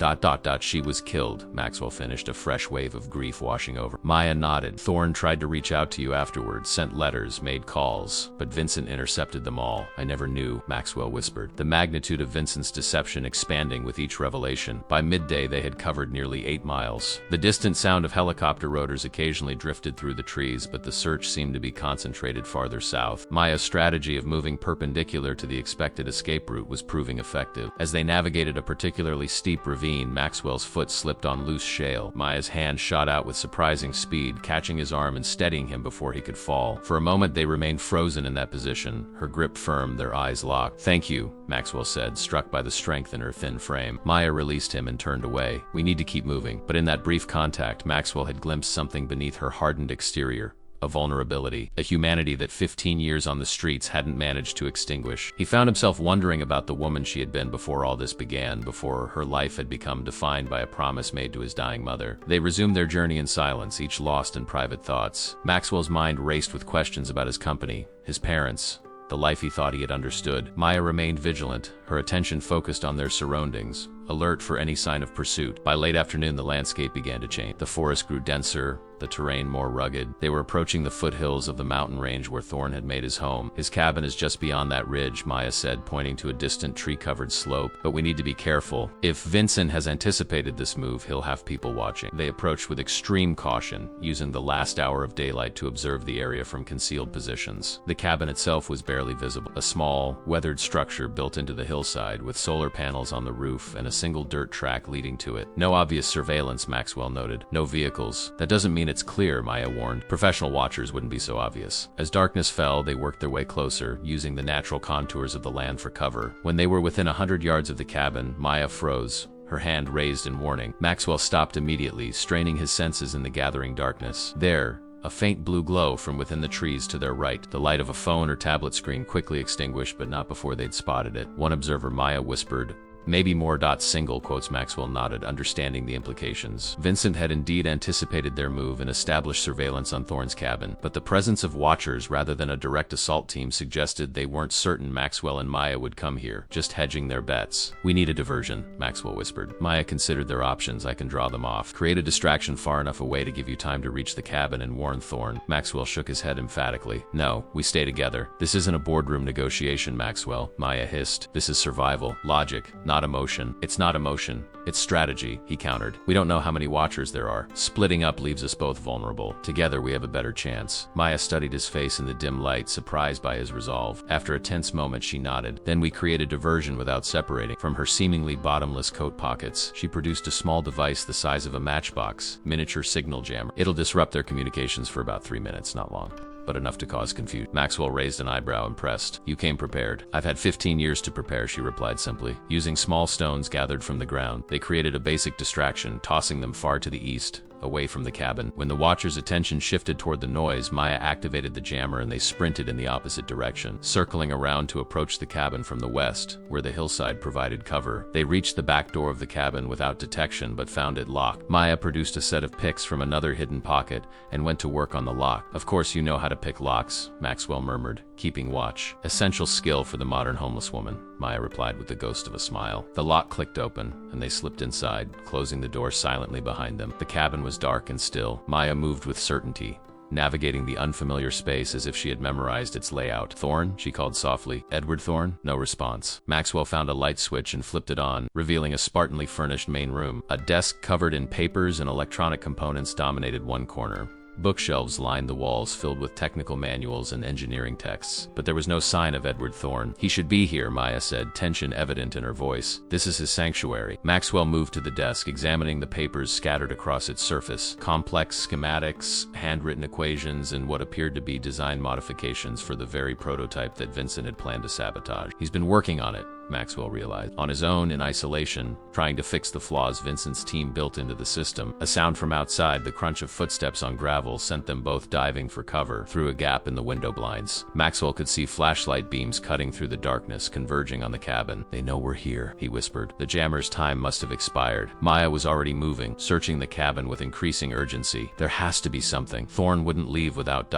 she was killed, Maxwell finished, a fresh wave of grief washing over. Maya nodded. Thorne tried to reach out to you afterwards, sent letters, made calls, but Vincent intercepted them all. I never knew, Maxwell whispered, the magnitude of Vincent's deception expanding with each revelation. By midday, they had covered nearly 8 miles. The distant sound of helicopter rotors occasionally drifted through the trees, but the search seemed to be concentrated farther south. Maya's strategy of moving perpendicular to the expected escape route was proving effective. As they navigated a particularly steep ravine, Maxwell's foot slipped on loose shale. Maya's hand shot out with surprising speed, catching his arm and steadying him before he could fall. For a moment, they remained frozen in that position, her grip firm, their eyes locked. Thank you, Maxwell said, struck by the strength in her thin frame. Maya released him and turned away. We need to keep moving. But in that brief contact, Maxwell had glimpsed something beneath her hardened exterior. a vulnerability, a humanity that 15 years on the streets hadn't managed to extinguish. He found himself wondering about the woman she had been before all this began, before her life had become defined by a promise made to his dying mother. They resumed their journey in silence, each lost in private thoughts. Maxwell's mind raced with questions about his company, his parents, the life he thought he had understood. Maya remained vigilant, her attention focused on their surroundings, alert for any sign of pursuit. By late afternoon, the landscape began to change. The forest grew denser, the terrain more rugged. They were approaching the foothills of the mountain range where Thorne had made his home. His cabin is just beyond that ridge, Maya said, pointing to a distant tree-covered slope. But we need to be careful. If Vincent has anticipated this move, he'll have people watching. They approached with extreme caution, using the last hour of daylight to observe the area from concealed positions. The cabin itself was barely visible, a small, weathered structure built into the hillside with solar panels on the roof and a single dirt track leading to it. No obvious surveillance, Maxwell noted. No vehicles. That doesn't mean it's clear, Maya warned. Professional watchers wouldn't be so obvious. As darkness fell, they worked their way closer, using the natural contours of the land for cover. When they were within 100 yards of the cabin, Maya froze, her hand raised in warning. Maxwell stopped immediately, straining his senses in the gathering darkness. There, a faint blue glow from within the trees to their right. The light of a phone or tablet screen quickly extinguished, but not before they'd spotted it. One observer, Maya, whispered, "Maybe more. Single quotes." Maxwell nodded, understanding the implications. Vincent had indeed anticipated their move and established surveillance on Thorne's cabin, but the presence of watchers rather than a direct assault team suggested they weren't certain Maxwell and Maya would come here, just hedging their bets. "We need a diversion," Maxwell whispered. Maya considered their options. "I can draw them off. Create a distraction far enough away to give you time to reach the cabin and warn Thorne." Maxwell shook his head emphatically. "No, we stay together. This isn't a boardroom negotiation, Maxwell," Maya hissed. "This is survival. Logic, not emotion." "It's not emotion. It's strategy," he countered. "We don't know how many watchers there are. Splitting up leaves us both vulnerable. Together we have a better chance." Maya studied his face in the dim light, surprised by his resolve. After a tense moment, she nodded. "Then we create a diversion without separating." From her seemingly bottomless coat pockets, she produced a small device the size of a matchbox, miniature signal jammer. "It'll disrupt their communications for about 3 minutes, not long, but enough to cause confusion." Maxwell raised an eyebrow, impressed. "You came prepared." "I've had 15 years to prepare," she replied simply. Using small stones gathered from the ground, they created a basic distraction, tossing them far to the east, away from the cabin. When the watchers' attention shifted toward the noise, Maya activated the jammer and they sprinted in the opposite direction, circling around to approach the cabin from the west, where the hillside provided cover. They reached the back door of the cabin without detection, but found it locked. Maya produced a set of picks from another hidden pocket and went to work on the lock. "Of course you know how to pick locks," Maxwell murmured, keeping watch. "Essential skill for the modern homeless woman," Maya replied with the ghost of a smile. The lock clicked open, and they slipped inside, closing the door silently behind them. The cabin was dark and still. Maya moved with certainty, navigating the unfamiliar space as if she had memorized its layout. "Thorne?" she called softly. "Edward Thorne?" No response. Maxwell found a light switch and flipped it on, revealing a spartanly furnished main room. A desk covered in papers and electronic components dominated one corner. Bookshelves lined the walls, filled with technical manuals and engineering texts. But there was no sign of Edward Thorne. "He should be here," Maya said, tension evident in her voice. "This is his sanctuary." Maxwell moved to the desk, examining the papers scattered across its surface. Complex schematics, handwritten equations, and what appeared to be design modifications for the very prototype that Vincent had planned to sabotage. He's been working on it, Maxwell realized, on his own, in isolation, trying to fix the flaws Vincent's team built into the system. A sound from outside, the crunch of footsteps on gravel, sent them both diving for cover through a gap in the window blinds. Maxwell could see flashlight beams cutting through the darkness, converging on the cabin. "They know we're here," he whispered. The jammer's time must have expired. Maya was already moving, searching the cabin with increasing urgency. "There has to be something. Thorne wouldn't leave without ...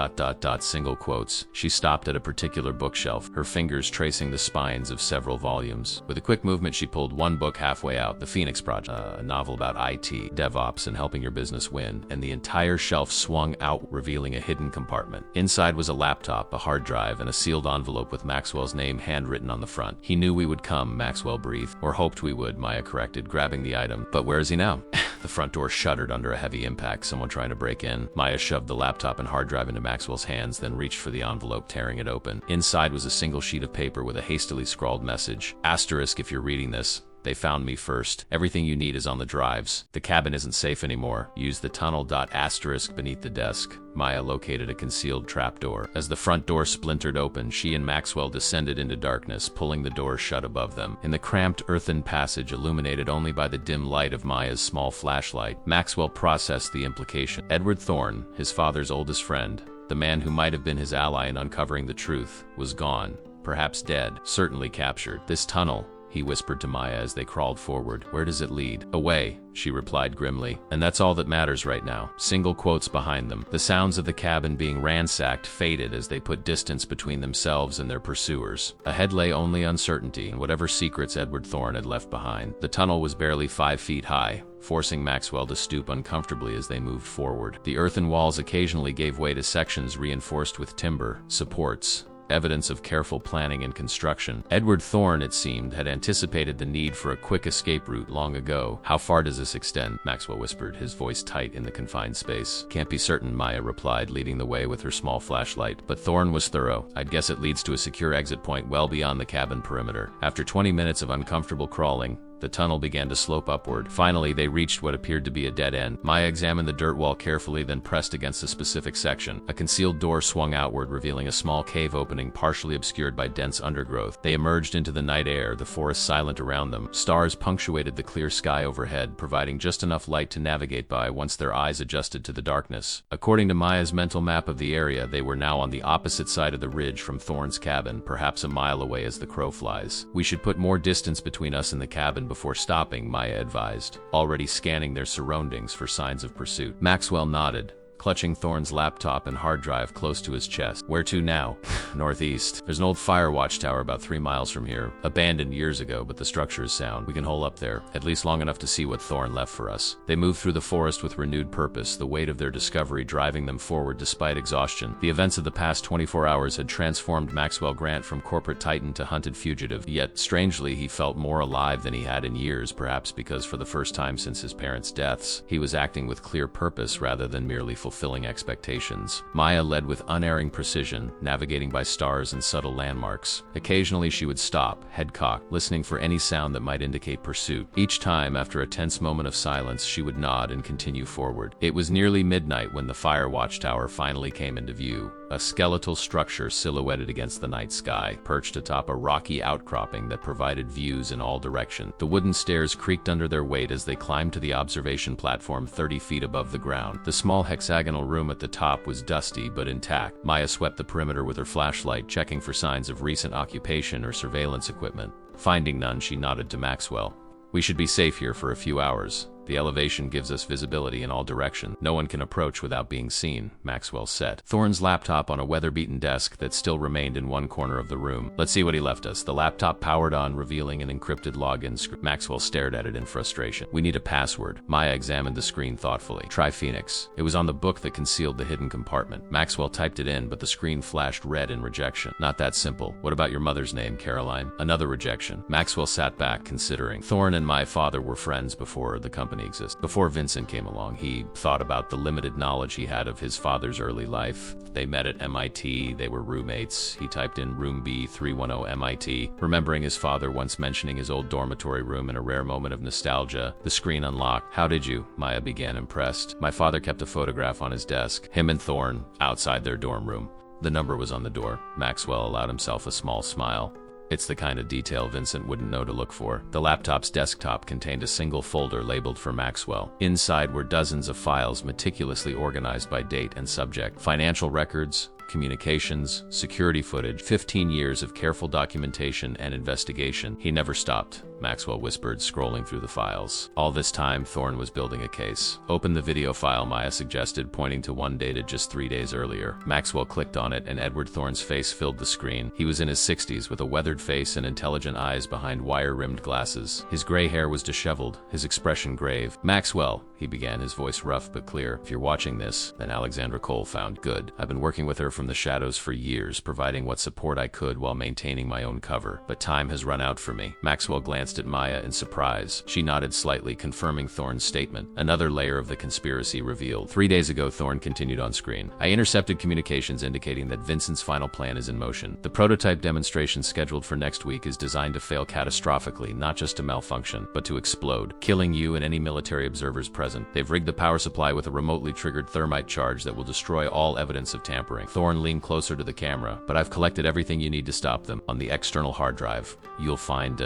single quotes." She stopped at a particular bookshelf, her fingers tracing the spines of several volumes. With a quick movement, she pulled one book halfway out, The Phoenix Project, a novel about IT, DevOps, and helping your business win, and the entire shelf swung out, revealing a hidden compartment. Inside was a laptop, a hard drive, and a sealed envelope with Maxwell's name handwritten on the front. "He knew we would come," Maxwell breathed. "Or hoped we would," Maya corrected, grabbing the item. "But where is he now?" The front door shuddered under a heavy impact. Someone trying to break in. Maya shoved the laptop and hard drive into Maxwell's hands, then reached for the envelope, tearing it open. Inside was a single sheet of paper with a hastily scrawled message. "Asterisk if you're reading this. They found me first. Everything you need is on the drives. The cabin isn't safe anymore. Use the tunnel. Asterisk beneath the desk." Maya located a concealed trapdoor. As the front door splintered open, she and Maxwell descended into darkness, pulling the door shut above them. In the cramped earthen passage, illuminated only by the dim light of Maya's small flashlight, Maxwell processed the implication. Edward Thorne, his father's oldest friend, The man who might have been his ally in uncovering the truth was gone, perhaps dead, certainly captured. This tunnel, he whispered to Maya as they crawled forward. Where does it lead? Away, she replied grimly. And that's all that matters right now. Single quotes behind them. The sounds of the cabin being ransacked faded as they put distance between themselves and their pursuers. Ahead lay only uncertainty and whatever secrets Edward Thorne had left behind. The tunnel was barely 5 feet high, forcing Maxwell to stoop uncomfortably as they moved forward. The earthen walls occasionally gave way to sections reinforced with timber, supports, evidence of careful planning and construction. Edward Thorne, it seemed, had anticipated the need for a quick escape route long ago. How far does this extend? Maxwell whispered, his voice tight in the confined space. Can't be certain, Maya replied, leading the way with her small flashlight. But Thorne was thorough. I'd guess it leads to a secure exit point well beyond the cabin perimeter. After 20 minutes of uncomfortable crawling, the tunnel began to slope upward. Finally, they reached what appeared to be a dead end. Maya examined the dirt wall carefully, then pressed against a specific section. A concealed door swung outward, revealing a small cave opening partially obscured by dense undergrowth. They emerged into the night air, the forest silent around them. Stars punctuated the clear sky overhead, providing just enough light to navigate by once their eyes adjusted to the darkness. According to Maya's mental map of the area, they were now on the opposite side of the ridge from Thorne's cabin, perhaps a mile away as the crow flies. We should put more distance between us and the cabin before stopping, Maya advised, already scanning their surroundings for signs of pursuit. Maxwell nodded, clutching Thorne's laptop and hard drive close to his chest. Where to now? Northeast. There's an old fire watchtower about 3 miles from here. Abandoned years ago, but the structure is sound. We can hole up there, at least long enough to see what Thorne left for us. They moved through the forest with renewed purpose, the weight of their discovery driving them forward despite exhaustion. The events of the past 24 hours had transformed Maxwell Grant from corporate titan to hunted fugitive, yet strangely he felt more alive than he had in years, perhaps because for the first time since his parents' deaths, he was acting with clear purpose rather than merely fulfilling expectations. Maya led with unerring precision, navigating by stars and subtle landmarks. Occasionally she would stop, head cocked, listening for any sound that might indicate pursuit. Each time, after a tense moment of silence, she would nod and continue forward. It was nearly midnight when the fire watchtower finally came into view. A skeletal structure silhouetted against the night sky, perched atop a rocky outcropping that provided views in all directions. The wooden stairs creaked under their weight as they climbed to the observation platform 30 feet above the ground. The small hexagonal room at the top was dusty but intact. Maya swept the perimeter with her flashlight, checking for signs of recent occupation or surveillance equipment. Finding none, she nodded to Maxwell. We should be safe here for a few hours. The elevation gives us visibility in all directions. No one can approach without being seen, Maxwell said. Thorne's laptop on a weather-beaten desk that still remained in one corner of the room. Let's see what he left us. The laptop powered on, revealing an encrypted login script. Maxwell stared at it in frustration. We need a password. Maya examined the screen thoughtfully. Try Phoenix. It was on the book that concealed the hidden compartment. Maxwell typed it in, but the screen flashed red in rejection. Not that simple. What about your mother's name, Caroline? Another rejection. Maxwell sat back, considering. Thorne and my father were friends before the company existed. Before Vincent came along, he thought about the limited knowledge he had of his father's early life. They met at MIT, they were roommates. He typed in room B310 MIT, remembering his father once mentioning his old dormitory room in a rare moment of nostalgia. The screen unlocked. How did you? Maya began, impressed. My father kept a photograph on his desk. Him and Thorne, outside their dorm room. The number was on the door. Maxwell allowed himself a small smile. It's the kind of detail Vincent wouldn't know to look for. The laptop's desktop contained a single folder labeled for Maxwell. Inside were dozens of files meticulously organized by date and subject. Financial records, communications, security footage, 15 years of careful documentation and investigation. He never stopped, Maxwell whispered, scrolling through the files. All this time, Thorne was building a case. Open the video file, Maya suggested, pointing to one dated just 3 days earlier. Maxwell clicked on it, and Edward Thorne's face filled the screen. He was in his 60s, with a weathered face and intelligent eyes behind wire-rimmed glasses. His gray hair was disheveled, his expression grave. Maxwell, he began, his voice rough but clear. If you're watching this, then Alexandra Cole found good. I've been working with her from the shadows for years, providing what support I could while maintaining my own cover. But time has run out for me. Maxwell glanced at Maya in surprise. She nodded slightly, confirming Thorne's statement. Another layer of the conspiracy revealed. 3 days ago, Thorne continued on screen. I intercepted communications indicating that Vincent's final plan is in motion. The prototype demonstration scheduled for next week is designed to fail catastrophically, not just to malfunction, but to explode, killing you and any military observers present. They've rigged the power supply with a remotely triggered thermite charge that will destroy all evidence of tampering. Thorne leaned closer to the camera. But I've collected everything you need to stop them. On the external hard drive, you'll find,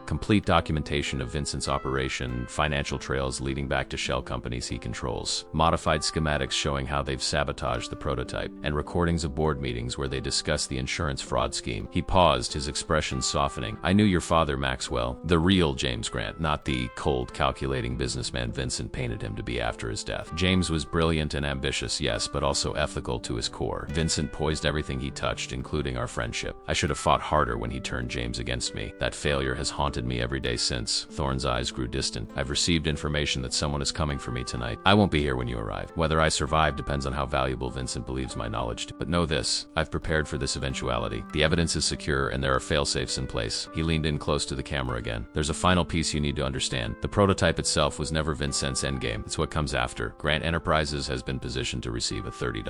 Complete documentation of Vincent's operation, financial trails leading back to shell companies he controls, modified schematics showing how they've sabotaged the prototype, and recordings of board meetings where they discuss the insurance fraud scheme. He paused, his expression softening. I knew your father, Maxwell. The real James Grant, not the cold, calculating businessman Vincent painted him to be after his death. James was brilliant and ambitious, yes, but also ethical to his core. Vincent poised everything he touched, including our friendship. I should have fought harder when he turned James against me. That failure has haunted me every day since. Thorne's eyes grew distant. I've received information that someone is coming for me tonight. I won't be here when you arrive. Whether I survive depends on how valuable Vincent believes my knowledge to. But know this, I've prepared for this eventuality. The evidence is secure and there are fail-safes in place. He leaned in close to the camera again. There's a final piece you need to understand. The prototype itself was never Vincent's endgame. It's what comes after. Grant Enterprises has been positioned to receive a $30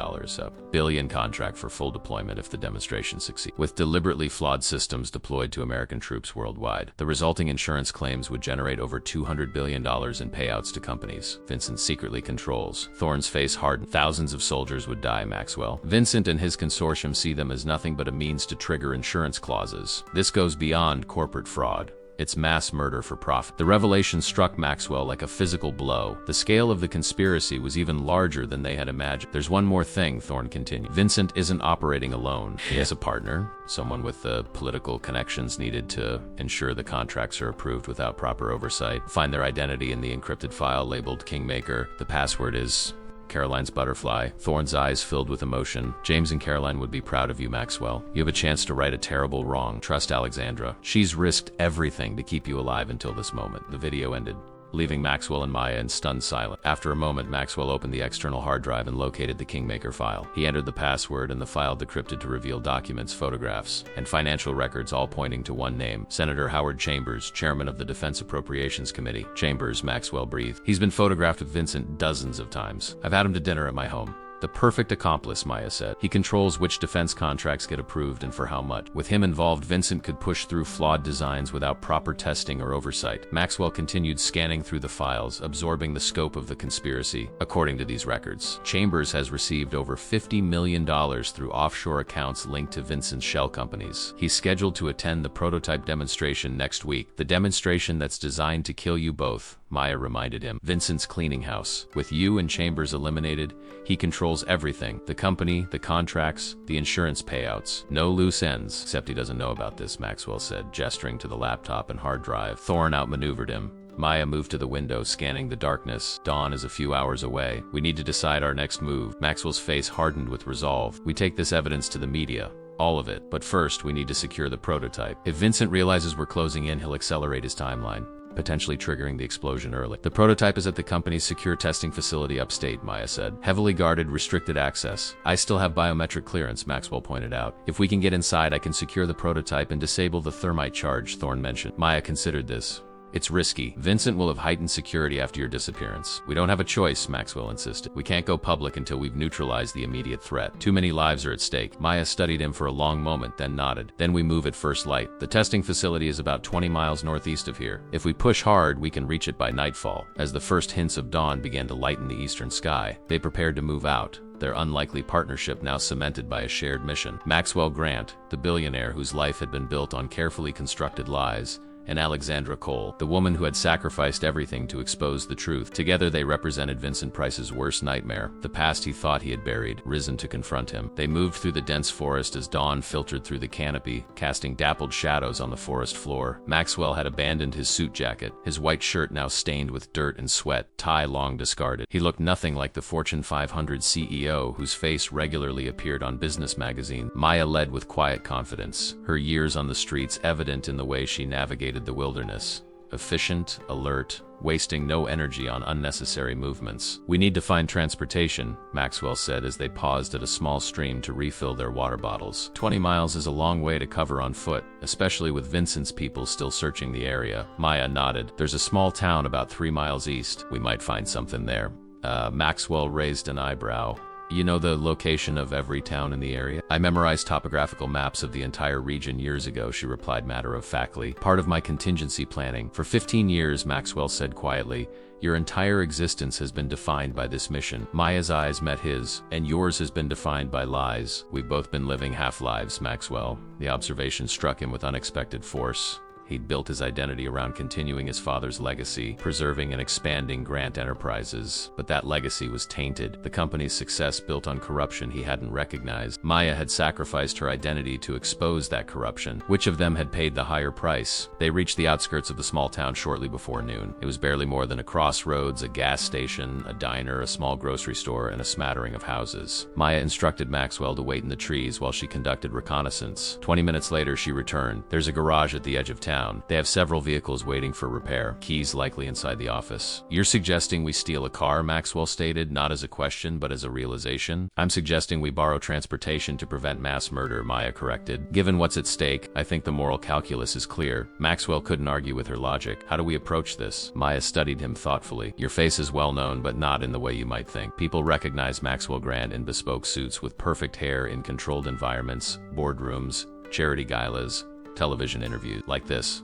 billion contract for full deployment if the demonstration succeeds, with deliberately flawed systems deployed to American troops worldwide. The resulting insurance claims would generate over $200 billion in payouts to companies Vincent secretly controls. Thorne's face hardened. Thousands of soldiers would die, Maxwell. Vincent and his consortium see them as nothing but a means to trigger insurance clauses. This goes beyond corporate fraud. It's mass murder for profit. The revelation struck Maxwell like a physical blow. The scale of the conspiracy was even larger than they had imagined. There's one more thing, Thorne continued. Vincent isn't operating alone. He has a partner, someone with the political connections needed to ensure the contracts are approved without proper oversight. Find their identity in the encrypted file labeled Kingmaker. The password is Caroline's butterfly. Thorne's eyes filled with emotion. James and Caroline would be proud of you, Maxwell. You have a chance to right a terrible wrong. Trust Alexandra. She's risked everything to keep you alive until this moment. The video ended, leaving Maxwell and Maya in stunned silence. After a moment, Maxwell opened the external hard drive and located the Kingmaker file. He entered the password and the file decrypted to reveal documents, photographs, and financial records, all pointing to one name: Senator Howard Chambers, chairman of the Defense Appropriations Committee. Chambers, Maxwell breathed. He's been photographed with Vincent dozens of times. I've had him to dinner at my home. The perfect accomplice, Maya said. He controls which defense contracts get approved and for how much. With him involved, Vincent could push through flawed designs without proper testing or oversight. Maxwell continued scanning through the files, absorbing the scope of the conspiracy. According to these records, Chambers has received over $50 million through offshore accounts linked to Vincent's shell companies. He's scheduled to attend the prototype demonstration next week. The demonstration that's designed to kill you both, Maya reminded him. Vincent's cleaning house. With you and Chambers eliminated, he controls everything. The company, the contracts, the insurance payouts. No loose ends. Except he doesn't know about this, Maxwell said, gesturing to the laptop and hard drive. Thorne outmaneuvered him. Maya moved to the window, scanning the darkness. Dawn is a few hours away. We need to decide our next move. Maxwell's face hardened with resolve. We take this evidence to the media. All of it. But first, we need to secure the prototype. If Vincent realizes we're closing in, he'll accelerate his timeline, potentially triggering the explosion early. The prototype is at the company's secure testing facility upstate, Maya said. Heavily guarded, restricted access. I still have biometric clearance, Maxwell pointed out. If we can get inside, I can secure the prototype and disable the thermite charge, Thorne mentioned. Maya considered this. It's risky. Vincent will have heightened security after your disappearance. We don't have a choice, Maxwell insisted. We can't go public until we've neutralized the immediate threat. Too many lives are at stake. Maya studied him for a long moment, then nodded. Then we move at first light. The testing facility is about 20 miles northeast of here. If we push hard, we can reach it by nightfall. As the first hints of dawn began to lighten the eastern sky, they prepared to move out, their unlikely partnership now cemented by a shared mission. Maxwell Grant, the billionaire whose life had been built on carefully constructed lies, and Alexandra Cole, the woman who had sacrificed everything to expose the truth. Together they represented Vincent Price's worst nightmare, the past he thought he had buried, risen to confront him. They moved through the dense forest as dawn filtered through the canopy, casting dappled shadows on the forest floor. Maxwell had abandoned his suit jacket, his white shirt now stained with dirt and sweat, tie long discarded. He looked nothing like the Fortune 500 CEO whose face regularly appeared on business magazines. Maya led with quiet confidence, her years on the streets evident in the way she navigated the wilderness. Efficient, alert, wasting no energy on unnecessary movements. We need to find transportation, Maxwell said as they paused at a small stream to refill their water bottles. 20 miles is a long way to cover on foot, especially with Vincent's people still searching the area. Maya nodded. There's a small town about 3 miles east. We might find something there. Maxwell raised an eyebrow. You know the location of every town in the area? I memorized topographical maps of the entire region years ago, she replied matter-of-factly. Part of my contingency planning. For 15 years, Maxwell said quietly, your entire existence has been defined by this mission. Maya's eyes met his, and yours has been defined by lies. We've both been living half-lives, Maxwell. The observation struck him with unexpected force. He'd built his identity around continuing his father's legacy, preserving and expanding Grant Enterprises, but that legacy was tainted. The company's success built on corruption he hadn't recognized. Maya had sacrificed her identity to expose that corruption. Which of them had paid the higher price? They reached the outskirts of the small town shortly before noon. It was barely more than a crossroads, a gas station, a diner, a small grocery store, and a smattering of houses. Maya instructed Maxwell to wait in the trees while she conducted reconnaissance. 20 minutes later, she returned. There's a garage at the edge of town. They have several vehicles waiting for repair, keys likely inside the office. You're suggesting we steal a car, Maxwell stated, not as a question but as a realization. I'm suggesting we borrow transportation to prevent mass murder, Maya corrected. Given what's at stake, I think the moral calculus is clear. Maxwell couldn't argue with her logic. How do we approach this? Maya studied him thoughtfully. Your face is well known, but not in the way you might think. People recognize Maxwell Grant in bespoke suits with perfect hair in controlled environments, boardrooms, charity galas, television interviews like this. ...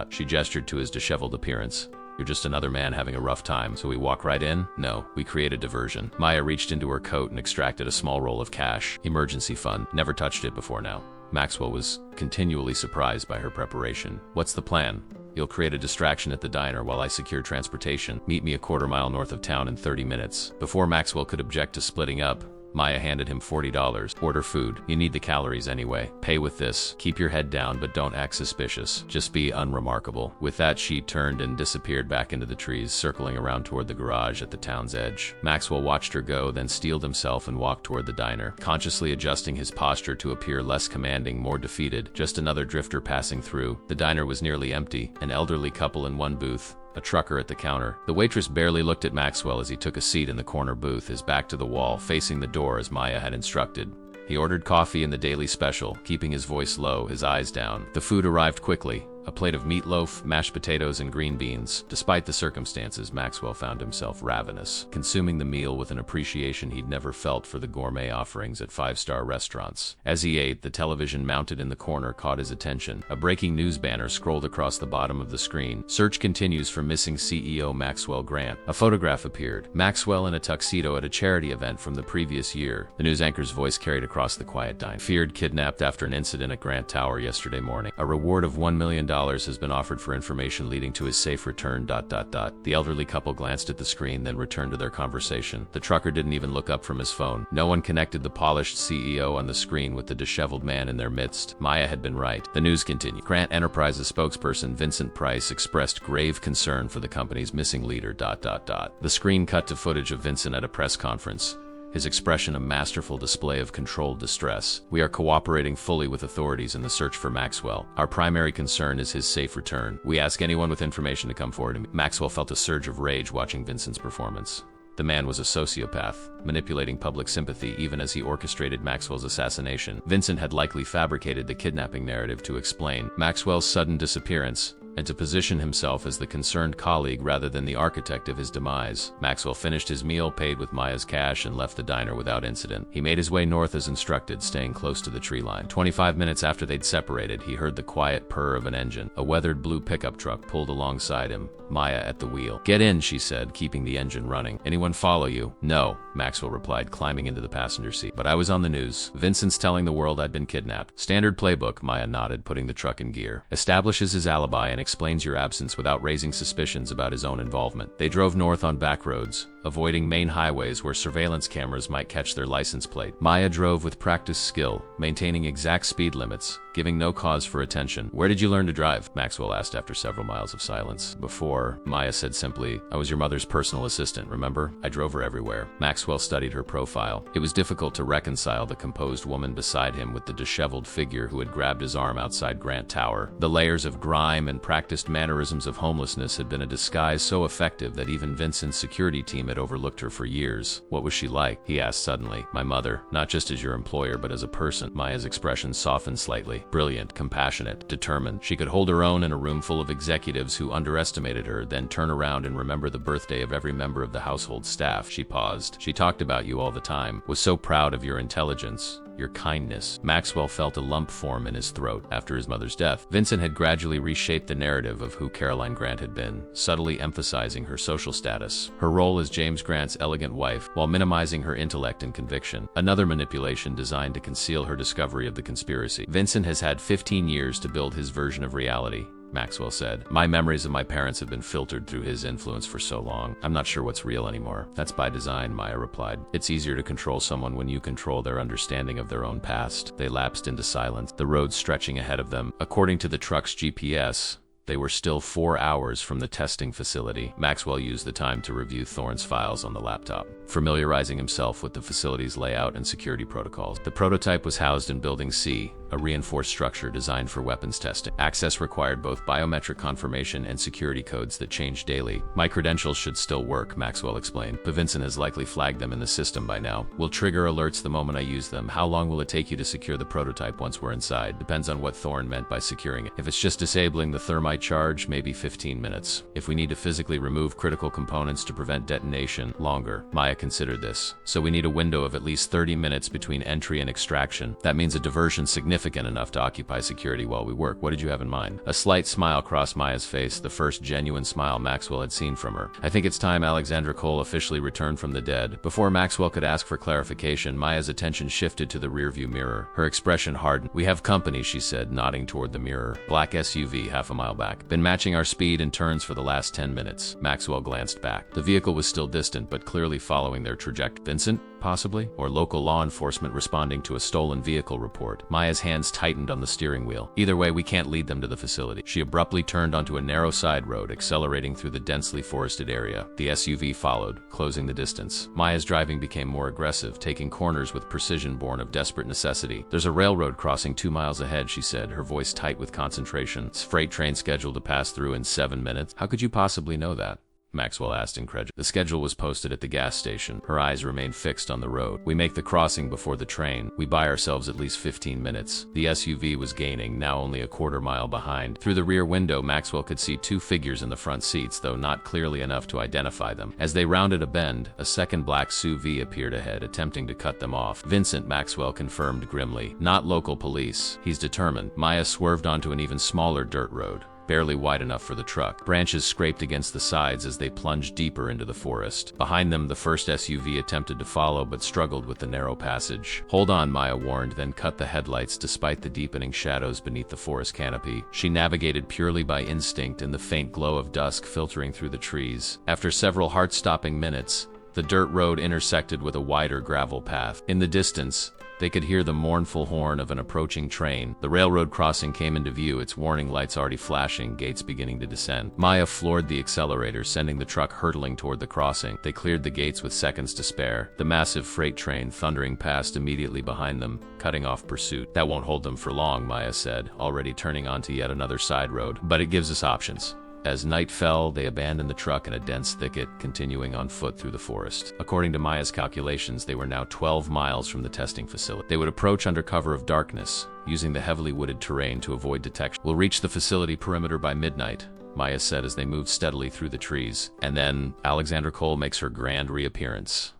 She gestured to his disheveled appearance. You're just another man having a rough time, so we walk right in? No, we create a diversion. Maya reached into her coat and extracted a small roll of cash. Emergency fund. Never touched it before now. Maxwell was continually surprised by her preparation. What's the plan? You'll create a distraction at the diner while I secure transportation. Meet me a quarter mile north of town in 30 minutes. Before Maxwell could object to splitting up, Maya handed him $40. Order food. You need the calories anyway. Pay with this. Keep your head down, but don't act suspicious. Just be unremarkable. With that, she turned and disappeared back into the trees, circling around toward the garage at the town's edge. Maxwell watched her go, then steeled himself and walked toward the diner, consciously adjusting his posture to appear less commanding, more defeated. Just another drifter passing through. The diner was nearly empty. An elderly couple in one booth, a trucker at the counter. The waitress barely looked at Maxwell as he took a seat in the corner booth, his back to the wall, facing the door as Maya had instructed. He ordered coffee and the daily special, keeping his voice low, his eyes down. The food arrived quickly. A plate of meatloaf, mashed potatoes, and green beans. Despite the circumstances, Maxwell found himself ravenous, consuming the meal with an appreciation he'd never felt for the gourmet offerings at five-star restaurants. As he ate, the television mounted in the corner caught his attention. A breaking news banner scrolled across the bottom of the screen. Search continues for missing CEO Maxwell Grant. A photograph appeared. Maxwell in a tuxedo at a charity event from the previous year. The news anchor's voice carried across the quiet dine. Feared kidnapped after an incident at Grant Tower yesterday morning. A reward of $1 million has been offered for information leading to his safe return. ... The elderly couple glanced at the screen, then returned to their conversation. The trucker didn't even look up from his phone. No one connected the polished CEO on the screen with the disheveled man in their midst. Maya had been right. The news continued. Grant Enterprises spokesperson Vincent Price expressed grave concern for the company's missing leader. ... The screen cut to footage of Vincent at a press conference, his expression a masterful display of controlled distress. We are cooperating fully with authorities in the search for Maxwell. Our primary concern is his safe return. We ask anyone with information to come forward. Maxwell felt a surge of rage watching Vincent's performance. The man was a sociopath, manipulating public sympathy even as he orchestrated Maxwell's assassination. Vincent had likely fabricated the kidnapping narrative to explain Maxwell's sudden disappearance, and to position himself as the concerned colleague rather than the architect of his demise. Maxwell finished his meal, paid with Maya's cash, and left the diner without incident. He made his way north as instructed, staying close to the tree line. 25 minutes after they'd separated, he heard the quiet purr of an engine. A weathered blue pickup truck pulled alongside him, Maya at the wheel. "Get in," she said, keeping the engine running. "Anyone follow you?" "No," Maxwell replied, climbing into the passenger seat. "But I was on the news. Vincent's telling the world I'd been kidnapped." "Standard playbook," Maya nodded, putting the truck in gear. "Establishes his alibi and explains your absence without raising suspicions about his own involvement." They drove north on back roads, avoiding main highways where surveillance cameras might catch their license plate. Maya drove with practiced skill, maintaining exact speed limits, giving no cause for attention. "Where did you learn to drive?" Maxwell asked after several miles of silence. "Before," Maya said simply, "I was your mother's personal assistant, remember? I drove her everywhere." Maxwell studied her profile. It was difficult to reconcile the composed woman beside him with the disheveled figure who had grabbed his arm outside Grant Tower. The layers of grime and practiced mannerisms of homelessness had been a disguise so effective that even Vincent's security team had overlooked her for years. "What was she like?" he asked suddenly. "My mother, not just as your employer but as a person." Maya's expression softened slightly. Brilliant, compassionate, determined. She could hold her own in a room full of executives who underestimated her, then turn around and remember the birthday of every member of the household staff. She paused. "She talked about you all the time, was so proud of your intelligence, your kindness." Maxwell felt a lump form in his throat. After his mother's death, Vincent had gradually reshaped the narrative of who Caroline Grant had been, subtly emphasizing her social status, her role as James Grant's elegant wife, while minimizing her intellect and conviction. Another manipulation designed to conceal her discovery of the conspiracy. Vincent has had 15 years to build his version of reality, Maxwell said. My memories of my parents have been filtered through his influence for so long. I'm not sure what's real anymore. That's by design, Maya replied. It's easier to control someone when you control their understanding of their own past. They lapsed into silence, the road stretching ahead of them. According to the truck's GPS, they were still 4 hours from the testing facility. Maxwell used the time to review Thorne's files on the laptop, familiarizing himself with the facility's layout and security protocols. The prototype was housed in Building C, a reinforced structure designed for weapons testing. Access required both biometric confirmation and security codes that changed daily. My credentials should still work, Maxwell explained, but Vincent has likely flagged them in the system by now. We'll trigger alerts the moment I use them. How long will it take you to secure the prototype once we're inside? Depends on what Thorne meant by securing it. If it's just disabling the thermite charge, maybe 15 minutes. If we need to physically remove critical components to prevent detonation, longer. Maya considered this. So we need a window of at least 30 minutes between entry and extraction. That means a diversion significant enough to occupy security while we work. What did you have in mind? A slight smile crossed Maya's face, the first genuine smile Maxwell had seen from her. I think it's time Alexandra Cole officially returned from the dead. Before Maxwell could ask for clarification, Maya's attention shifted to the rearview mirror. Her expression hardened. We have company, she said, nodding toward the mirror. Black SUV half a mile back. Been matching our speed and turns for the last 10 minutes. Maxwell glanced back. The vehicle was still distant, but clearly following their trajectory. Vincent? Possibly, or local law enforcement responding to a stolen vehicle report. Maya's hands tightened on the steering wheel. Either way, we can't lead them to the facility. She abruptly turned onto a narrow side road, accelerating through the densely forested area. The SUV followed, closing the distance. Maya's driving became more aggressive, taking corners with precision born of desperate necessity. There's a railroad crossing 2 miles ahead, she said, her voice tight with concentration. It's freight train scheduled to pass through in 7 minutes. How could you possibly know that? Maxwell asked incredulous. The schedule was posted at the gas station. Her eyes remained fixed on the road. We make the crossing before the train. We buy ourselves at least 15 minutes. The SUV was gaining, now only a quarter mile behind. Through the rear window, Maxwell could see 2 figures in the front seats, though not clearly enough to identify them. As they rounded a bend, a second black SUV appeared ahead, attempting to cut them off. Vincent, Maxwell confirmed grimly. Not local police. He's determined. Maya swerved onto an even smaller dirt road, barely wide enough for the truck. Branches scraped against the sides as they plunged deeper into the forest. Behind them, the first SUV attempted to follow but struggled with the narrow passage. Hold on, Maya warned, then cut the headlights despite the deepening shadows beneath the forest canopy. She navigated purely by instinct in the faint glow of dusk filtering through the trees. After several heart-stopping minutes, the dirt road intersected with a wider gravel path. In the distance, they could hear the mournful horn of an approaching train. The railroad crossing came into view, its warning lights already flashing, gates beginning to descend. Maya floored the accelerator, sending the truck hurtling toward the crossing. They cleared the gates with seconds to spare, the massive freight train thundering past immediately behind them, cutting off pursuit. That won't hold them for long, Maya said, already turning onto yet another side road. But it gives us options. As night fell, they abandoned the truck in a dense thicket, continuing on foot through the forest. According to Maya's calculations, they were now 12 miles from the testing facility. They would approach under cover of darkness, using the heavily wooded terrain to avoid detection. We'll reach the facility perimeter by midnight, Maya said as they moved steadily through the trees. And then Alexandra Cole makes her grand reappearance.